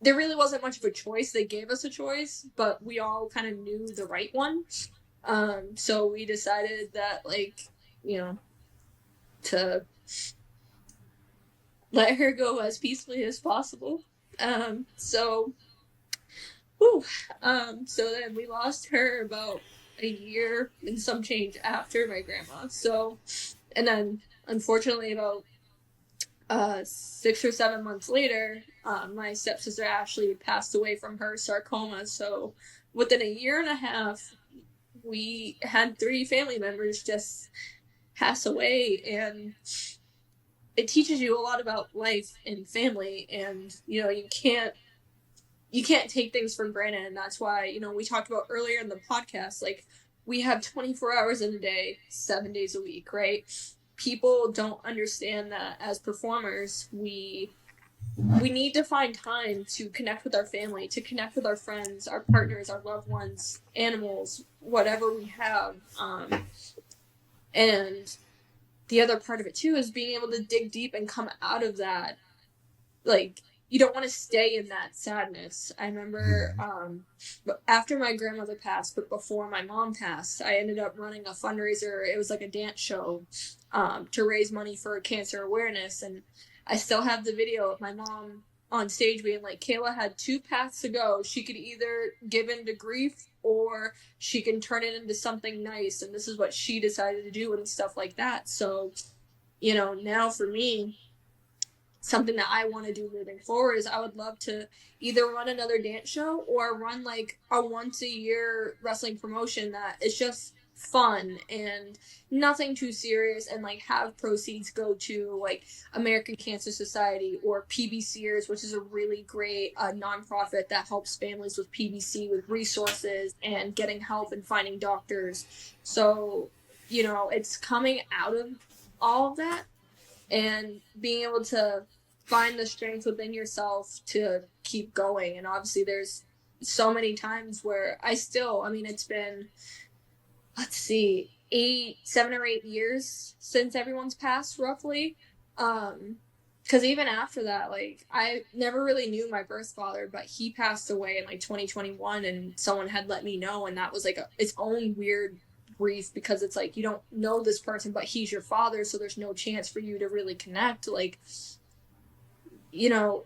there really wasn't much of a choice. They gave us a choice, but we all kind of knew the right one. So we decided that, like, to let her go as peacefully as possible. So then we lost her about a year and some change after my grandma. So, and then unfortunately about 6 or 7 months later, my stepsister Ashley passed away from her sarcoma. So within a year and a half, we had 3 family members just pass away. And it teaches you a lot about life and family, and you can't take things for granted. And that's why, we talked about earlier in the podcast, like, we have 24 hours in a day, 7 days a week, right? People don't understand that as performers, we need to find time to connect with our family, to connect with our friends, our partners, our loved ones, animals, whatever we have. And the other part of it too is being able to dig deep and come out of that. Like, you don't want to stay in that sadness. I remember after my grandmother passed, but before my mom passed, I ended up running a fundraiser. It was like a dance show to raise money for cancer awareness. And I still have the video of my mom on stage being like, "Kayla had 2 paths to go. She could either give in to grief, or she can turn it into something nice. And this is what she decided to do," and stuff like that. So, now for me, something that I want to do moving forward is I would love to either run another dance show or run, like, a once a year wrestling promotion that is just fun and nothing too serious, and, like, have proceeds go to, like, American Cancer Society or PBCers, which is a really great nonprofit that helps families with PBC with resources and getting help and finding doctors. So, it's coming out of all of that and being able to find the strength within yourself to keep going. And obviously there's so many times where it's been let's see, 7 or 8 years since everyone's passed, roughly. Because even after that, like, I never really knew my birth father, but he passed away in like 2021, and someone had let me know, and that was like its own weird grief, because it's like you don't know this person, but he's your father, so there's no chance for you to really connect. Like, you know,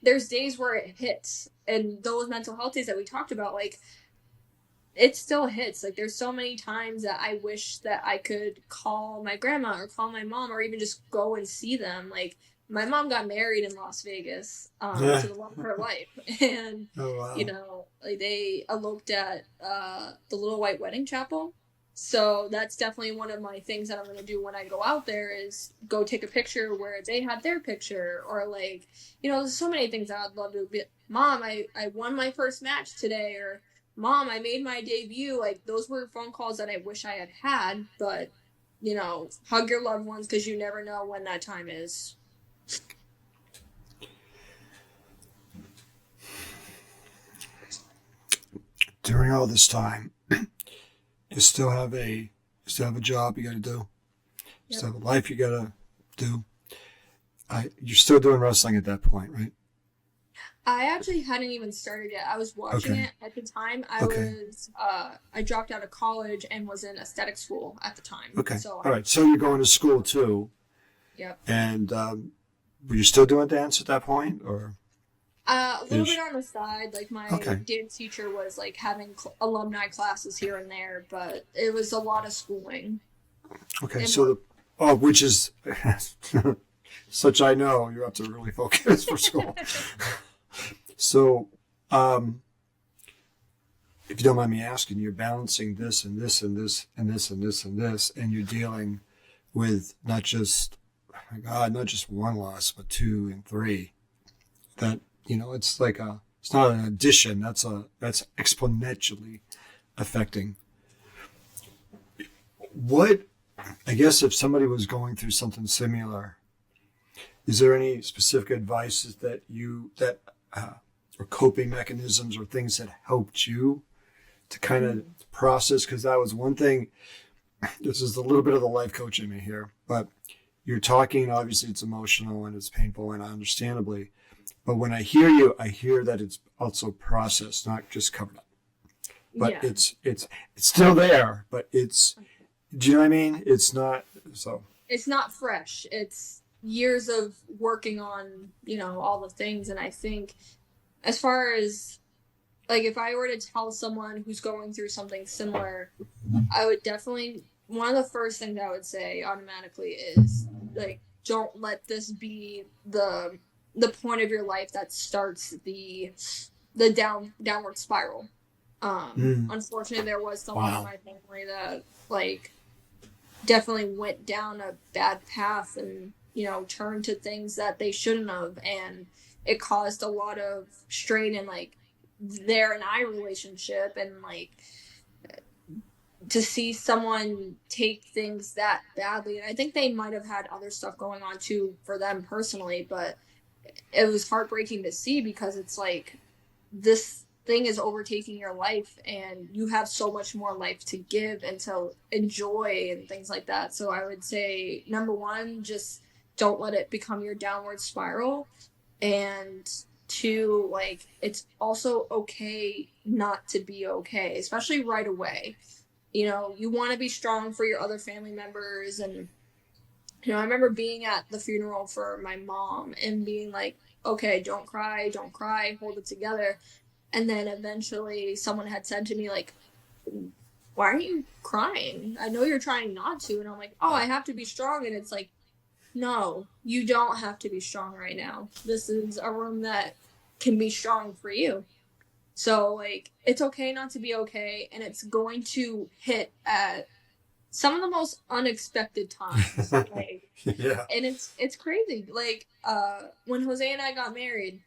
there's days where it hits, and those mental health days that we talked about, like, it still hits. Like, there's so many times that I wish that I could call my grandma or call my mom or even just go and see them. Like, my mom got married in Las Vegas, Yeah. to the love of her life, and Oh wow. like, they eloped at the Little White Wedding Chapel. So that's definitely one of my things that I'm going to do when I go out there, is go take a picture where they had their picture, or like, there's so many things I'd love to be. Mom, I won my first match today, or Mom, I made my debut. Like, those were phone calls that I wish I had had, but hug your loved ones, because you never know when that time is. During all this time, you still have a job you got to do. You Yep. still have a life you got to do. You're still doing wrestling at that point, right? I actually hadn't even started yet. I was watching Okay. it at the time. Okay. I dropped out of college and was in aesthetic school at the time. Okay. So All right. So you're going to school too, yep. and were you still doing dance at that point, or A little is bit on the side. Like, my okay? dance teacher was like having alumni classes here and there, but it was a lot of schooling Okay. and So work. which is such I know you have to really focus for school. So, if you don't mind me asking, you're balancing this and this and this and this and this and this, and you're dealing with not just, oh my God, not just one loss, but two and three. That it's like it's not an addition. That's exponentially affecting. What I guess if somebody was going through something similar, is there any specific advice that or coping mechanisms or things that helped you to kind of process? Because that was one thing. This is a little bit of the life coach in me here, but you're talking. Obviously, it's emotional and it's painful, and understandably. But when I hear you, I hear that it's also processed, not just covered up. But Yeah. it's still there, but it's. Do you know what I mean? It's not so. It's not fresh. It's years of working on, all the things. And I think, as far as, like, if I were to tell someone who's going through something similar, I would definitely, one of the first things I would say automatically is, like, don't let this be the point of your life that starts the downward spiral. Mm, Unfortunately, there was someone in wow. my family that, like, definitely went down a bad path, and turned to things that they shouldn't have, and it caused a lot of strain in, like, their and I relationship. And, like, to see someone take things that badly, and I think they might have had other stuff going on too for them personally, but it was heartbreaking to see, because it's like, this thing is overtaking your life, and you have so much more life to give and to enjoy and things like that. So I would say, number one, just don't let it become your downward spiral. And two, like, it's also okay not to be okay, especially right away. You want to be strong for your other family members. And I remember being at the funeral for my mom and being like, okay, don't cry, hold it together. And then eventually someone had said to me, like, why aren't you crying? I know you're trying not to. And I'm like, oh, I have to be strong. And it's like, no, you don't have to be strong right now. This is a room that can be strong for you. So, like, it's okay not to be okay. And it's going to hit at some of the most unexpected times. Like, Yeah. and it's crazy. Like, when Jose and I got married,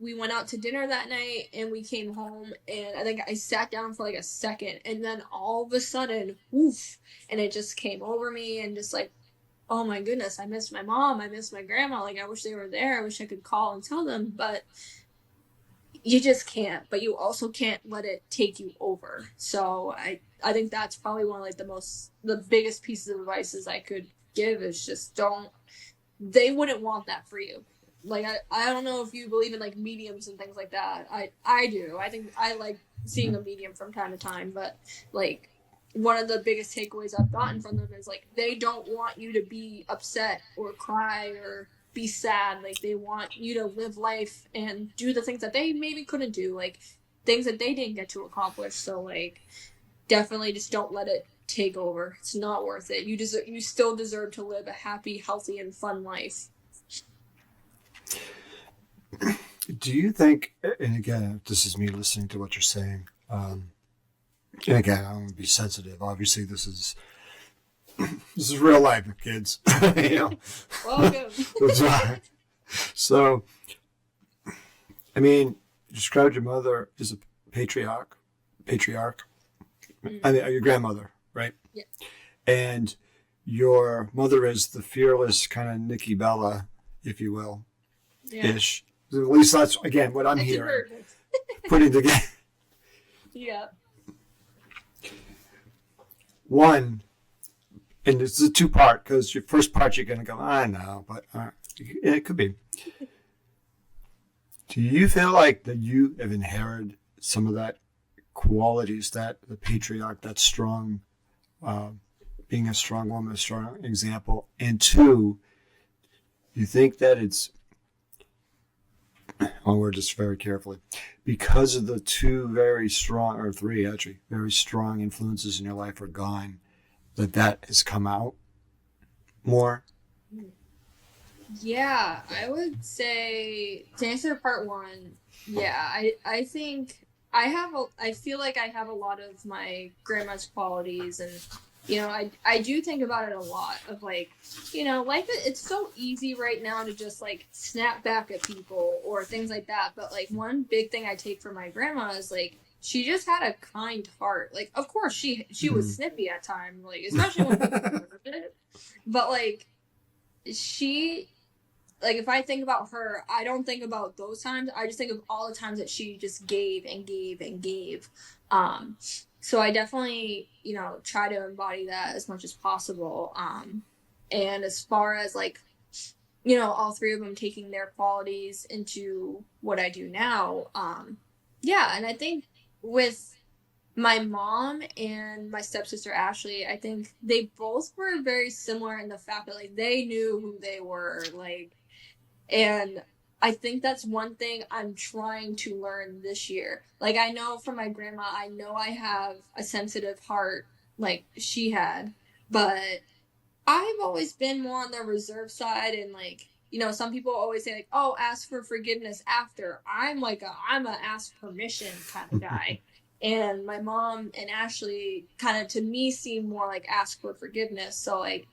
we went out to dinner that night, and we came home, and I think I sat down for like a second, and then all of a sudden, woof, and it just came over me, and just like, oh my goodness, I miss my mom, I miss my grandma, like, I wish they were there, I wish I could call and tell them. But you just can't. But you also can't let it take you over. So I think that's probably one of like the biggest pieces of advice I could give is just they wouldn't want that for you. Like, I don't know if you believe in like mediums and things like that. I do. I think I like seeing a medium from time to time, but like one of the biggest takeaways I've gotten from them is like they don't want you to be upset or cry or be sad. Like they want you to live life and do the things that they maybe couldn't do, like things that they didn't get to accomplish. So like definitely just don't let it take over. It's not worth it. You still deserve to live a happy, healthy, and fun life. Do you think, and again, this is me listening to what you're saying, and again, I want to be sensitive. Obviously, this is real life, kids. You know? Welcome. So, I mean, you described your mother as a patriarch. I mean, your grandmother, right? Yeah. And your mother is the fearless kind of Nikki Bella, if you will, ish. At least that's, again, what I'm hearing. Putting together. Yeah. One, and it's a two-part, because your first part you're going to go, I know, but it could be. Do you feel like that you have inherited some of that qualities, that the patriarch, that strong, being a strong woman, a strong example? And two, you think that it's, I'll word this very carefully, because of the two very strong, or three actually, very strong influences in your life are gone, that has come out more? Yeah, I would say to answer part one, yeah, I think I feel like I have a lot of my grandma's qualities, and you know, I do think about it a lot of like, you know, life, it's so easy right now to just like snap back at people or things like that. But like one big thing I take from my grandma is like, she just had a kind heart. Like, of course she was snippy at times, like, especially when people deserved it. But like, she, like, if I think about her, I don't think about those times. I just think of all the times that she just gave and gave and gave. So I definitely, you know, try to embody that as much as possible. And as far as like, you know, all three of them taking their qualities into what I do now, yeah. And I think with my mom and my stepsister Ashley, I think they both were very similar in the fact that like they knew who they were, like, and I think that's one thing I'm trying to learn this year. Like, I know from my grandma, I know I have a sensitive heart like she had, but I've always been more on the reserve side. And like, you know, some people always say like, oh, ask for forgiveness after. I'm a ask permission kind of guy. And my mom and Ashley kind of, to me, seem more like ask for forgiveness. So like,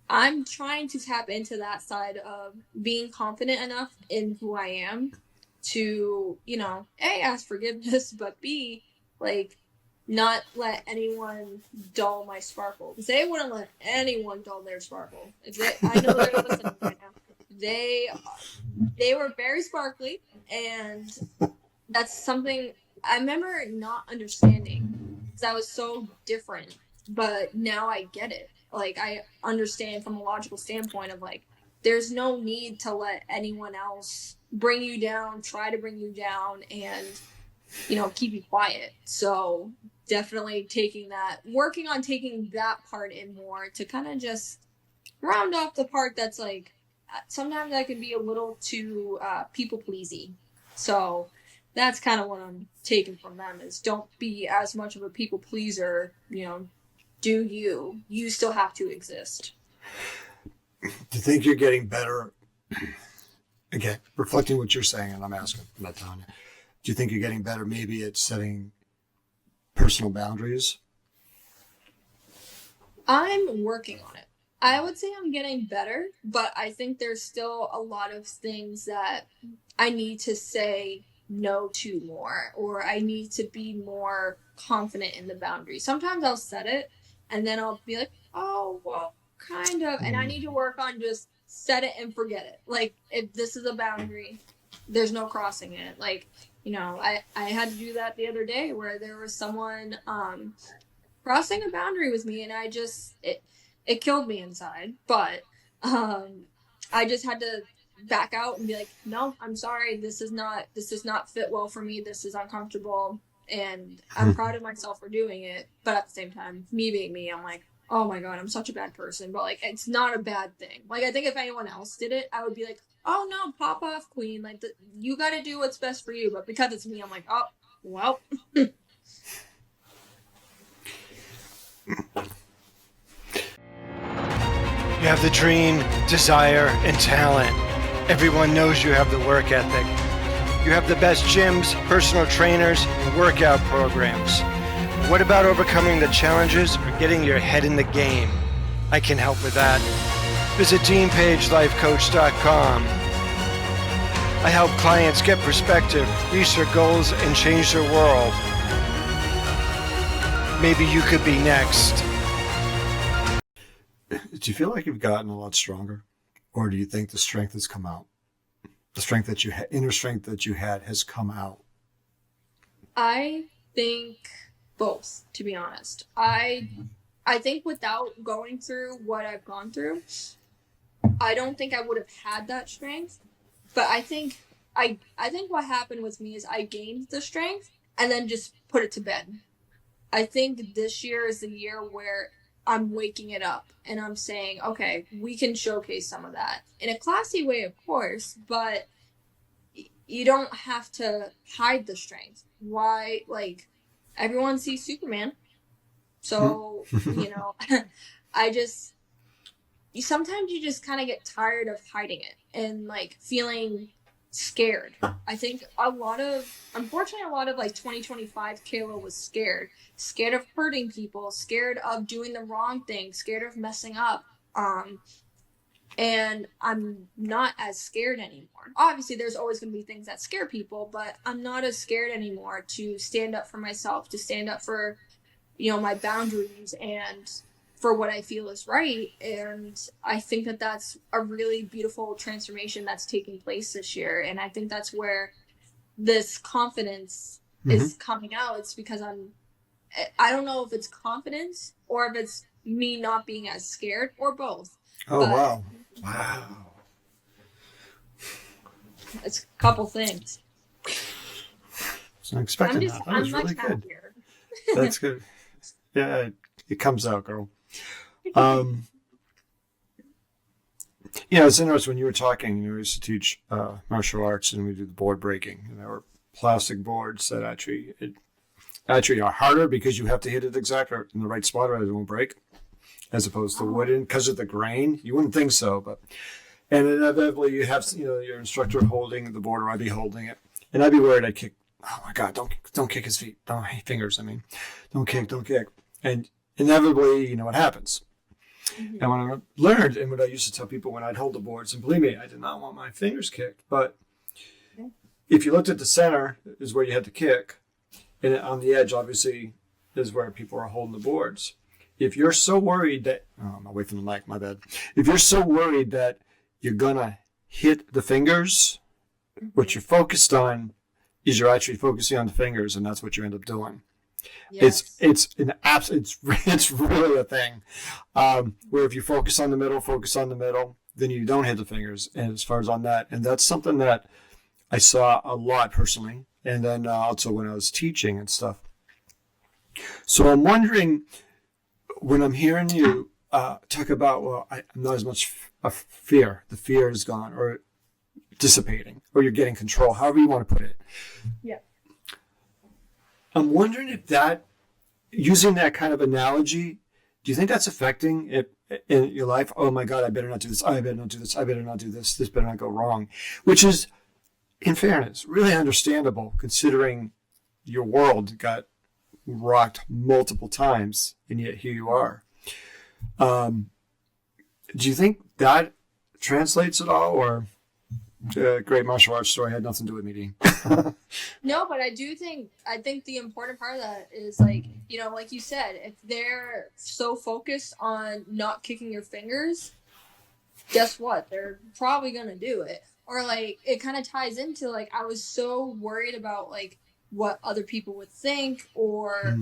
I'm trying to tap into that side of being confident enough in who I am to, you know, A, ask forgiveness, but B, like, not let anyone dull my sparkle. Because they wouldn't let anyone dull their sparkle. I know they're listening right now. They were very sparkly, and that's something I remember not understanding because I was so different. But now I get it. Like, I understand from a logical standpoint of like, there's no need to let anyone else bring you down, try to bring you down, and, you know, keep you quiet. So definitely working on taking that part in more to kind of just round off the part that's like, sometimes I can be a little too people pleasy. So that's kind of what I'm taking from them is don't be as much of a people pleaser, you know, do you still have to exist. Do you think you're getting better? Again, reflecting what you're saying, and I'm asking, I'm not telling you. Do you think you're getting better maybe at setting personal boundaries? I'm working on it. I would say I'm getting better, but I think there's still a lot of things that I need to say no to more, or I need to be more confident in the boundary. Sometimes I'll set it and then I'll be like, oh, well, kind of. And I need to work on just set it and forget it. Like, if this is a boundary, there's no crossing it. Like, you know, I had to do that the other day where there was someone crossing a boundary with me, and it killed me inside. But I just had to back out and be like, no, I'm sorry, this does not fit well for me, this is uncomfortable, and I'm proud of myself for doing it. But at the same time, me being me, I'm like, oh my god, I'm such a bad person. But like, it's not a bad thing. Like, I think if anyone else did it, I would be like, oh no, pop off, queen, like you got to do what's best for you. But because it's me, I'm like, oh well. You have the dream, desire, and talent. Everyone knows you have the work ethic. You have the best gyms, personal trainers, and workout programs. What about overcoming the challenges or getting your head in the game? I can help with that. Visit teampagelifecoach.com. I help clients get perspective, reach their goals, and change their world. Maybe you could be next. Do you feel like you've gotten a lot stronger? Or do you think the strength has come out? The strength that you had, inner strength that you had, has come out? I think both, to be honest. I think without going through what I've gone through, I don't think I would have had that strength. But I think what happened with me is I gained the strength and then just put it to bed. I think this year is the year where I'm waking it up and I'm saying, okay, we can showcase some of that in a classy way, of course, but you don't have to hide the strength. Why? Like, everyone sees Superman. So, sometimes you just kind of get tired of hiding it and like feeling scared. I think unfortunately a lot of like 2025 Kayla was scared of hurting people, scared of doing the wrong thing, scared of messing up. And I'm not as scared anymore. Obviously there's always going to be things that scare people, but I'm not as scared anymore to stand up for myself, to stand up for, my boundaries and for what I feel is right. And I think that that's a really beautiful transformation that's taking place this year. And I think that's where this confidence is coming out. It's because I don't know if it's confidence or if it's me not being as scared or both. Oh, but wow. Wow. It's a couple things. I wasn't expecting that. That was really good. Happier. That's good. Yeah, it comes out, girl. It's interesting when you were talking. I used to teach martial arts, and we do the board breaking. And there were plastic boards that actually are harder because you have to hit it exactly in the right spot or it won't break, as opposed to wooden because of the grain. You wouldn't think so, and inevitably you have your instructor holding the board, or I'd be holding it, and I'd be worried I'd kick. Oh my God! Don't kick his feet. Fingers. I mean, don't kick. And inevitably, what happens. Mm-hmm. And when I learned, and what I used to tell people when I'd hold the boards, and believe me, I did not want my fingers kicked, but if you looked at the center is where you had to kick, and on the edge, obviously, is where people are holding the boards. If you're so worried that, I'm away from the mic, my bad. If you're so worried that you're going to hit the fingers, what you're focused on is you're actually focusing on the fingers, and that's what you end up doing. Yes. It's really a thing where if you focus on the middle, then you don't hit the fingers. And as far as on that, and that's something that I saw a lot personally, and then also when I was teaching and stuff. So I'm wondering, when I'm hearing you talk about, I'm not as much fear. The fear is gone or dissipating, or you're getting control, however you want to put it. Yeah. I'm wondering if that, using that kind of analogy, do you think that's affecting it in your life? Oh my God, I better not do this. I better not do this. I better not do this. This better not go wrong. Which is, in fairness, really understandable considering your world got rocked multiple times, and yet here you are. Do you think that translates at all, or great martial arts story had nothing to do with me? No, but I think the important part of that is like you said, if they're so focused on not kicking your fingers, guess what? They're probably going to do it. Or like, it kind of ties into like, I was so worried about like what other people would think, or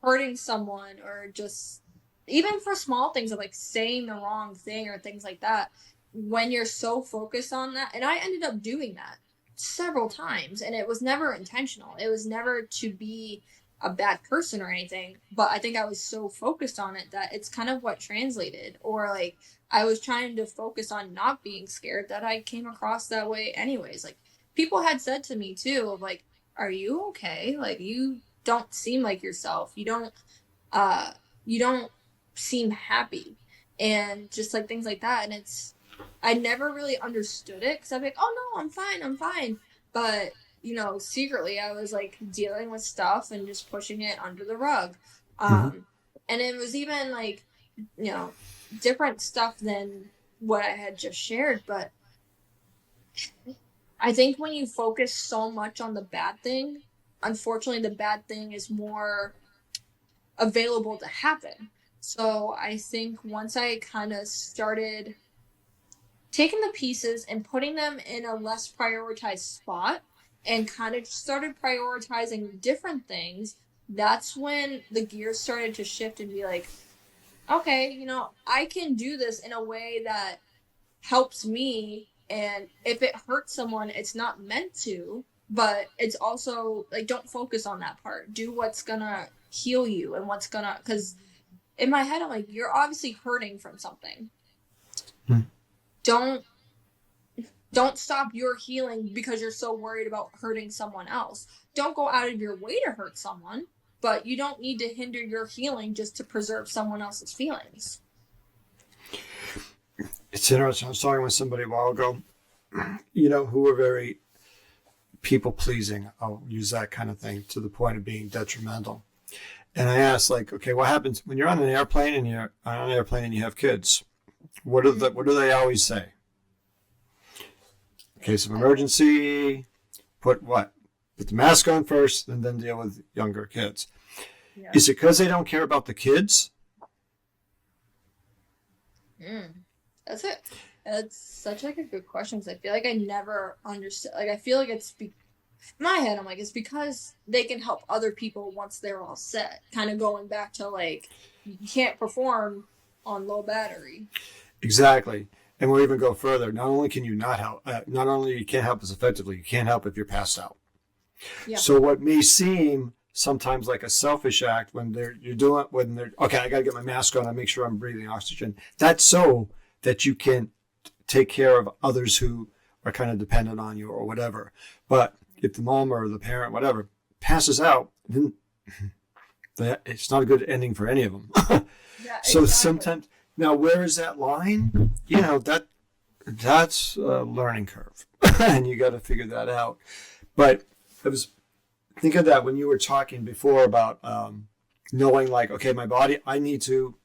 hurting someone, or just even for small things of like saying the wrong thing or things like that, when you're so focused on that. And I ended up doing that several times, and it was never intentional. It was never to be a bad person or anything, but I think I was so focused on it that it's kind of what translated. Or like I was trying to focus on not being scared, that I came across that way anyways. Like people had said to me too of like, are you okay? Like you don't seem like yourself. Uh you don't seem happy, and just like things like that. And it's, I never really understood it, because I'm like, oh no, I'm fine. But secretly I was like dealing with stuff and just pushing it under the rug. Mm-hmm. And it was even like, different stuff than what I had just shared. But I think when you focus so much on the bad thing, unfortunately the bad thing is more available to happen. So I think once I kind of started taking the pieces and putting them in a less prioritized spot, and kind of started prioritizing different things, that's when the gears started to shift and be like, okay, I can do this in a way that helps me. And if it hurts someone, it's not meant to, but it's also like, don't focus on that part. Do what's gonna heal you, and what's gonna, because in my head, I'm like, you're obviously hurting from something. Hmm. Don't stop your healing because you're so worried about hurting someone else. Don't go out of your way to hurt someone, but you don't need to hinder your healing just to preserve someone else's feelings. It's interesting. I was talking with somebody a while ago, who were very people pleasing. I'll use that kind of thing, to the point of being detrimental. And I asked, like, okay, what happens when you're on an airplane and you have kids? What do they always say? In case of emergency, put the mask on first, and then deal with younger kids. Yeah. Is it because they don't care about the kids? That's it. That's such like a good question, because I feel like I never understood. Like I feel like it's in my head, I'm like, it's because they can help other people once they're all set. Kind of going back to like, you can't perform on low battery. Exactly. And we'll even go further. Not only can you not help, not only you can't help as effectively, you can't help if you're passed out. Yeah. So what may seem sometimes like a selfish act when they're okay, I got to get my mask on, I make sure I'm breathing oxygen. That's so that you can take care of others who are kind of dependent on you or whatever. But if the mom or the parent, whatever, passes out, then it's not a good ending for any of them. Yeah, so exactly. Sometimes, now where is that line? That's a learning curve, and you got to figure that out. But think of that when you were talking before about knowing, like, okay, my body, I need to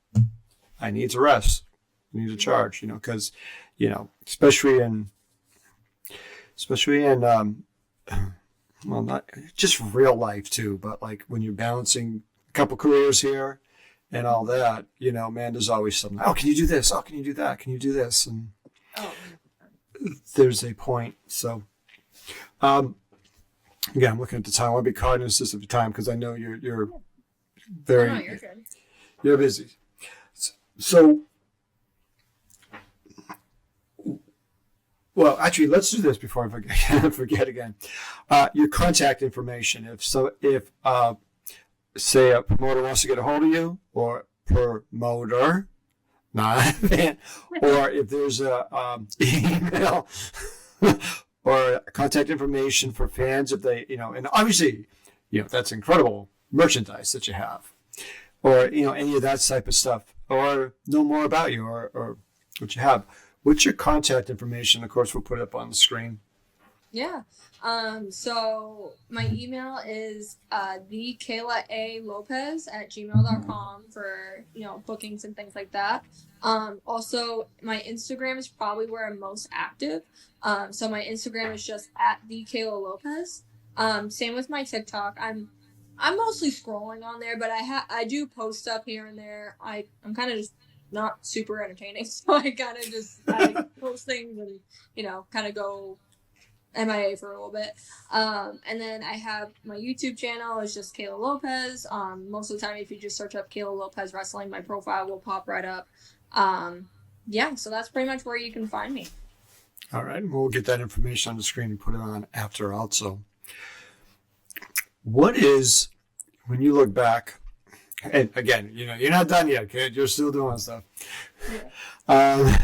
rest, I need to charge, because especially in well, not just real life too, but like when you're balancing a couple careers here and all that, man, there's always something. Oh, can you do this? Oh, can you do that? Can you do this? And there's a point. So, again, I'm looking at the time. I want to be cognizant of the time, because I know you're very, no, you're good. You're busy. So, well, actually, let's do this before I forget again. Your contact information. If say a promoter wants to get a hold of you, or promoter, not or if there's a email or contact information for fans, if they, and obviously, that's incredible merchandise that you have, or any of that type of stuff, or know more about you, or what you have. What's your contact information? Of course, we'll put it up on the screen. Yeah. So my email is thekayla@gmail.com for, bookings and things like that. Also, my Instagram is probably where I'm most active. So my Instagram is just @thekayla_Lopez. Same with my TikTok. I'm mostly scrolling on there, but I do post stuff here and there. I'm kind of just not super entertaining, so I kind of just post things and kind of go MIA for a little bit. And then I have my YouTube channel. It's just Kayla Lopez. Most of the time, if you just search up Kayla Lopez Wrestling, my profile will pop right up. Yeah, so that's pretty much where you can find me. All right. We'll get that information on the screen and put it on after also. What is, when you look back, and again, you're not done yet, kid. You're still doing stuff. Yeah.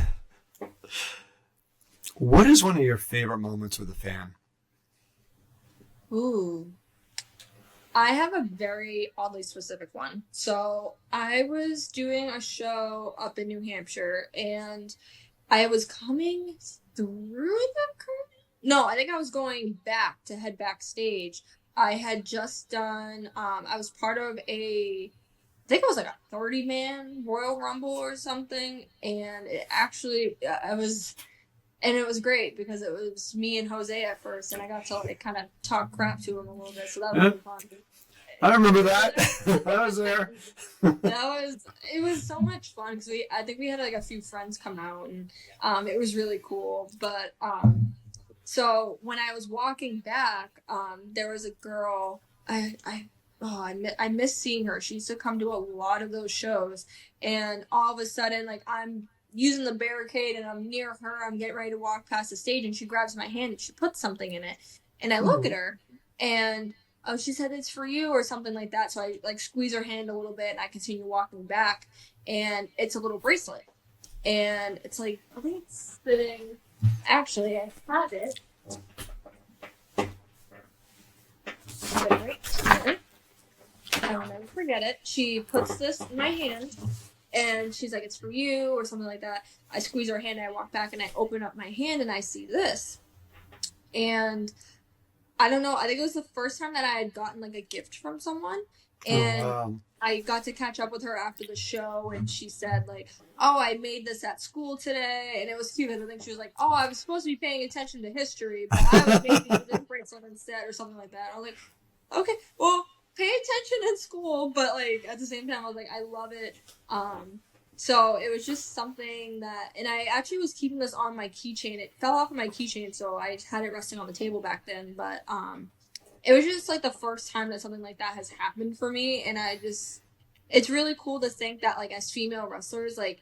What is one of your favorite moments with a fan? Ooh. I have a very oddly specific one. So I was doing a show up in New Hampshire, and I was coming through the curtain. No, I think I was going back to head backstage. I had just done, I was part of I think it was like a 30-man Royal Rumble or something. And it was great because it was me and Jose at first, and I got to like kind of talk crap to him a little bit. So that was really fun. I remember that. I was there. It was so much fun because I think we had like a few friends come out, and it was really cool. But so when I was walking back, there was a girl. I miss seeing her. She used to come to a lot of those shows, and all of a sudden, like I'm using the barricade and I'm near her. I'm getting ready to walk past the stage, and she grabs my hand and she puts something in it, and I look at her, and she said it's for you or something like that. So I like squeeze her hand a little bit, and I continue walking back, and it's a little bracelet, and it's like I think it's sitting. Actually, I have it. Right here. I will never forget it. She puts this in my hand, and she's like, it's for you or something like that. I squeeze her hand, and I walk back, and I open up my hand, and I see this. And I don't know, I think it was the first time that I had gotten like a gift from someone. And I got to catch up with her after the show, and she said like, oh, I made this at school today. And it was cute. I think she was like, oh, I was supposed to be paying attention to history, but I was making this bracelet instead or something like that. I was like, okay, well, pay attention in school, but like at the same time I was like, I love it. So it was just something that, and I actually was keeping this on my keychain. It fell off of my keychain, so I had it resting on the table back then. But it was just like the first time that something like that has happened for me, and it's really cool to think that like as female wrestlers, like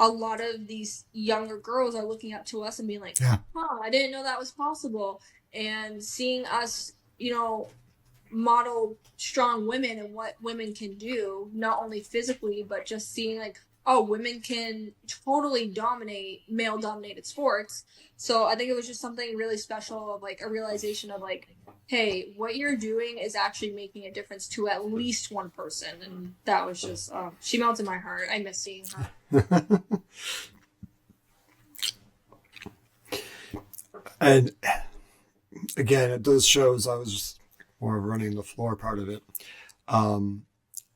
a lot of these younger girls are looking up to us and being like, huh, I didn't know that was possible. And seeing us, model strong women and what women can do, not only physically, but just seeing like, oh, women can totally dominate male-dominated sports. So I think it was just something really special of like a realization of like, hey, what you're doing is actually making a difference to at least one person. And that was just, she melted my heart. I miss seeing her. And again, at those shows, I was just more of running the floor part of it.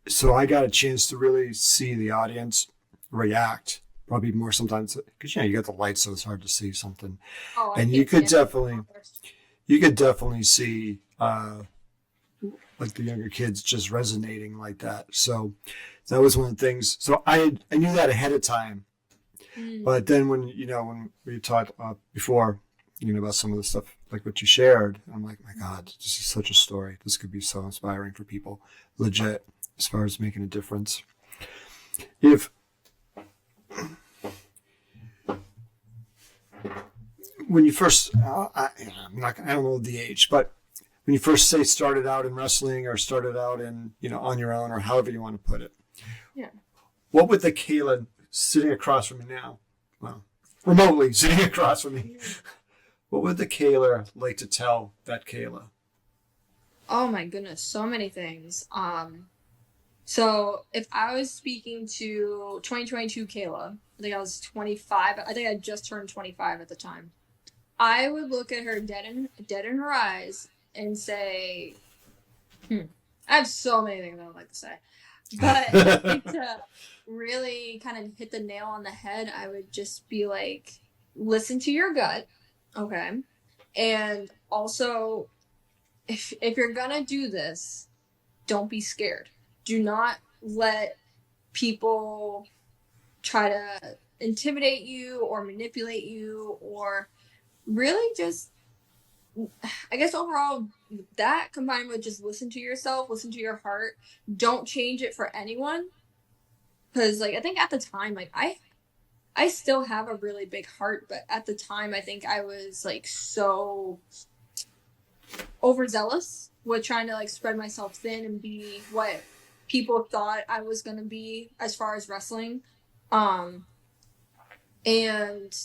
So I got a chance to really see the audience react, probably more sometimes because you got the lights, so it's hard to see something. Oh, and you could definitely see like the younger kids just resonating like that. So that was one of the things. So I knew that ahead of time, but then when we talked before, about some of the stuff like what you shared, I'm like, my God, this is such a story. This could be so inspiring for people, legit, as far as making a difference. When you first, I don't know the age, but when you first say started out in wrestling or started out in, on your own or however you want to put it. Yeah. What would the Kayla sitting across from me now, well, remotely sitting across from me, what would the Kayla like to tell that Kayla? Oh my goodness, so many things. So if I was speaking to 2022 Kayla, I think I was 25. I think I just turned 25 at the time. I would look at her dead in her eyes and say, I have so many things I would like to say. But I think to really kind of hit the nail on the head, I would just be like, listen to your gut. Okay. And also, if you're gonna do this, don't be scared. Do not let people try to intimidate you or manipulate you, or really just I guess overall, that combined with just listen to yourself, listen to your heart, don't change it for anyone. Because like I think at the time, like I still have a really big heart, but at the time I think I was like so overzealous with trying to like spread myself thin and be what people thought I was gonna be as far as wrestling. Um and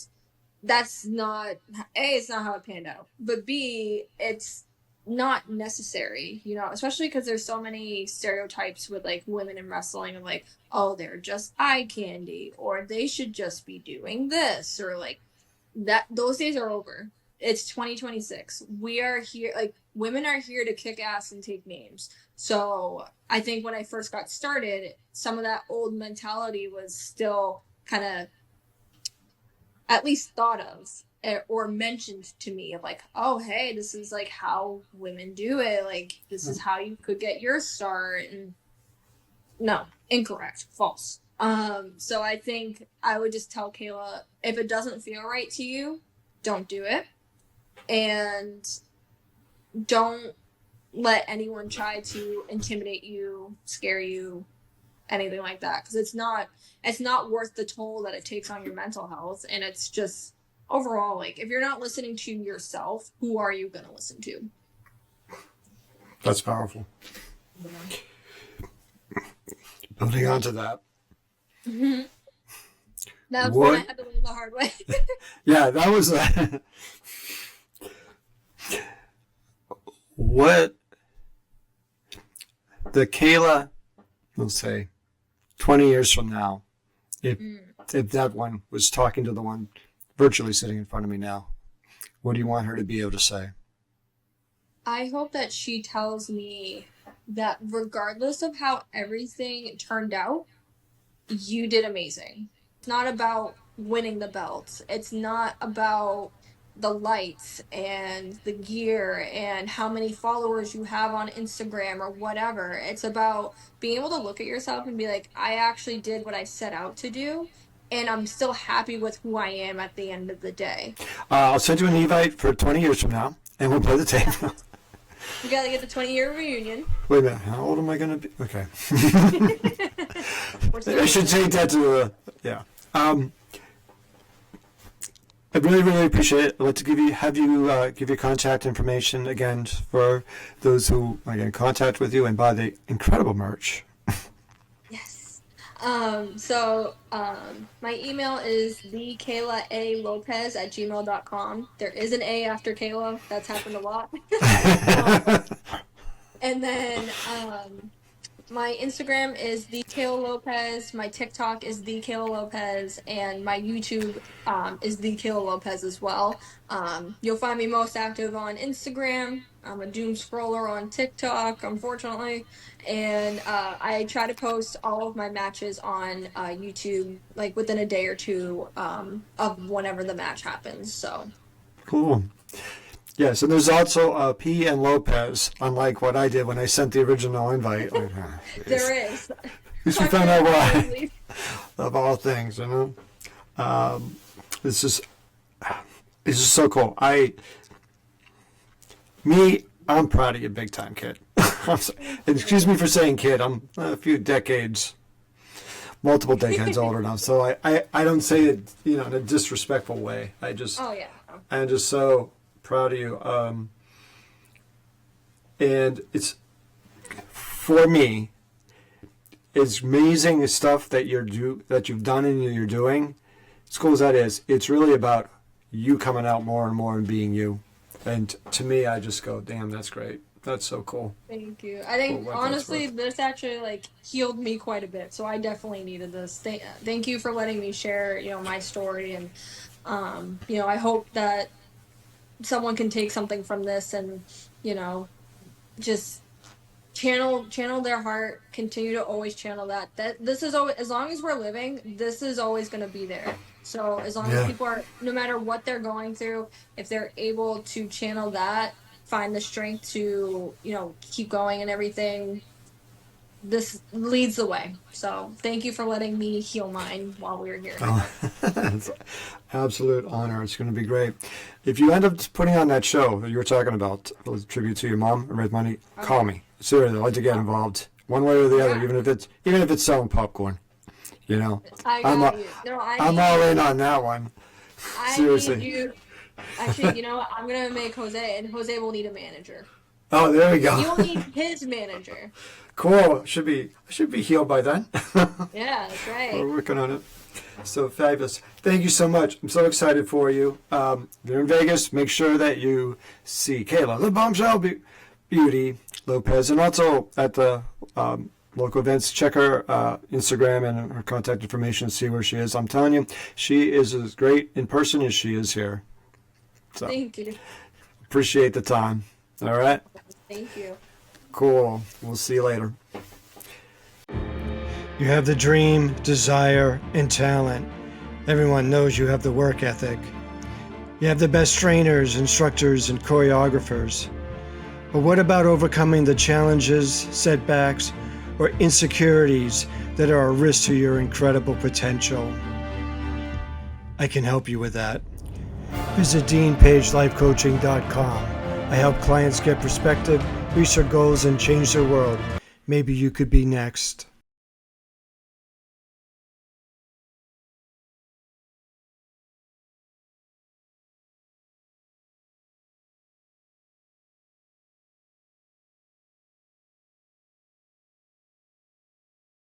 that's not A, it's not how it panned out. But B, it's not necessary, you know, especially because there's so many stereotypes with like women in wrestling of like, oh, they're just eye candy, or they should just be doing this, or like that those days are over. It's 2026. We are here, like women are here to kick ass and take names. So I think when I first got started, some of that old mentality was still kind of at least thought of or mentioned to me of like, oh hey, this is like how women do it, like this is how you could get your start. And no, incorrect, false. So I think I would just tell Kayla, if it doesn't feel right to you, don't do it, and don't let anyone try to intimidate you, scare you, anything like that, because it's not worth the toll that it takes on your mental health. And it's just overall, like if you're not listening to yourself, who are you going to listen to? That's powerful. Building onto that. Mm-hmm. That's one I had to learn the hard way. Yeah, that was what the Kayla, let's say, 20 years from now, if that one was talking to the one virtually sitting in front of me now, what do you want her to be able to say? I hope that she tells me that regardless of how everything turned out, you did amazing. It's not about winning the belts. It's not about the lights and the gear and how many followers you have on Instagram or whatever. It's about being able to look at yourself and be like, I actually did what I set out to do, and I'm still happy with who I am at the end of the day. I'll send you an invite for 20 years from now, and we'll play the tape. We gotta get the 20-year reunion. Wait a minute, how old am I going to be? Okay. We're I should take that to yeah. I really, really appreciate it. I'd like to give your contact information again for those who are in contact with you and buy the incredible merch. Yes. My email is thekaylalopez@gmail.com. There is an A after Kayla. That's happened a lot. And then my Instagram is the Kayla Lopez. My TikTok is the Kayla Lopez, and my YouTube is the Kayla Lopez as well. You'll find me most active on Instagram. I'm a doom scroller on TikTok, unfortunately, and I try to post all of my matches on YouTube like within a day or two of whenever the match happens. So Cool. Yes, and there's also P and Lopez, unlike what I did when I sent the original invite. Like, there is. At least we found out why. Of all things, you know. This is so cool. I'm proud of you, big time, kid. Excuse me for saying kid. I'm a few decades, multiple decades older now, so I don't say it, in a disrespectful way. Oh yeah. I'm just so proud of you. And it's, for me, it's amazing the stuff that that you've done and you're doing. As cool as that is, it's really about you coming out more and more and being you. And to me, I just go, damn, that's great. That's so cool. Thank you. I think honestly, this actually like healed me quite a bit. So I definitely needed this. Thank you for letting me share, my story, and I hope that someone can take something from this and, just channel their heart, continue to always channel that this is always, as long as we're living, this is always going to be there. So as long as people are, no matter what they're going through, if they're able to channel that, find the strength to, keep going and everything, this leads the way. So thank you for letting me heal mine while we were here. Oh, it's an absolute honor. It's going to be great. If you end up putting on that show that you were talking about, a tribute to your mom and raise money, call me. Seriously, I'd like to get involved one way or the other, even if it's selling popcorn. You know, I got you. No, I'm all in on that one. Seriously. Need you. Actually, you know what? I'm gonna make Jose, and Jose will need a manager. Oh, there we go. You'll need his manager. Cool. I should be healed by then. Yeah, that's right. We're working on it. So fabulous. Thank you so much. I'm so excited for you. If you're in Vegas, make sure that you see Kayla, the Bombshell Beauty, Lopez, and also at the local events. Check her Instagram and her contact information and see where she is. I'm telling you, she is as great in person as she is here. So, thank you. Appreciate the time. All right? Thank you. Cool. We'll see you later. You have the dream, desire, and talent. Everyone knows you have the work ethic. You have the best trainers, instructors, and choreographers. But what about overcoming the challenges, setbacks, or insecurities that are a risk to your incredible potential? I can help you with that. Visit DeanPageLifeCoaching.com. I help clients get perspective, reach their goals, and change their world. Maybe you could be next.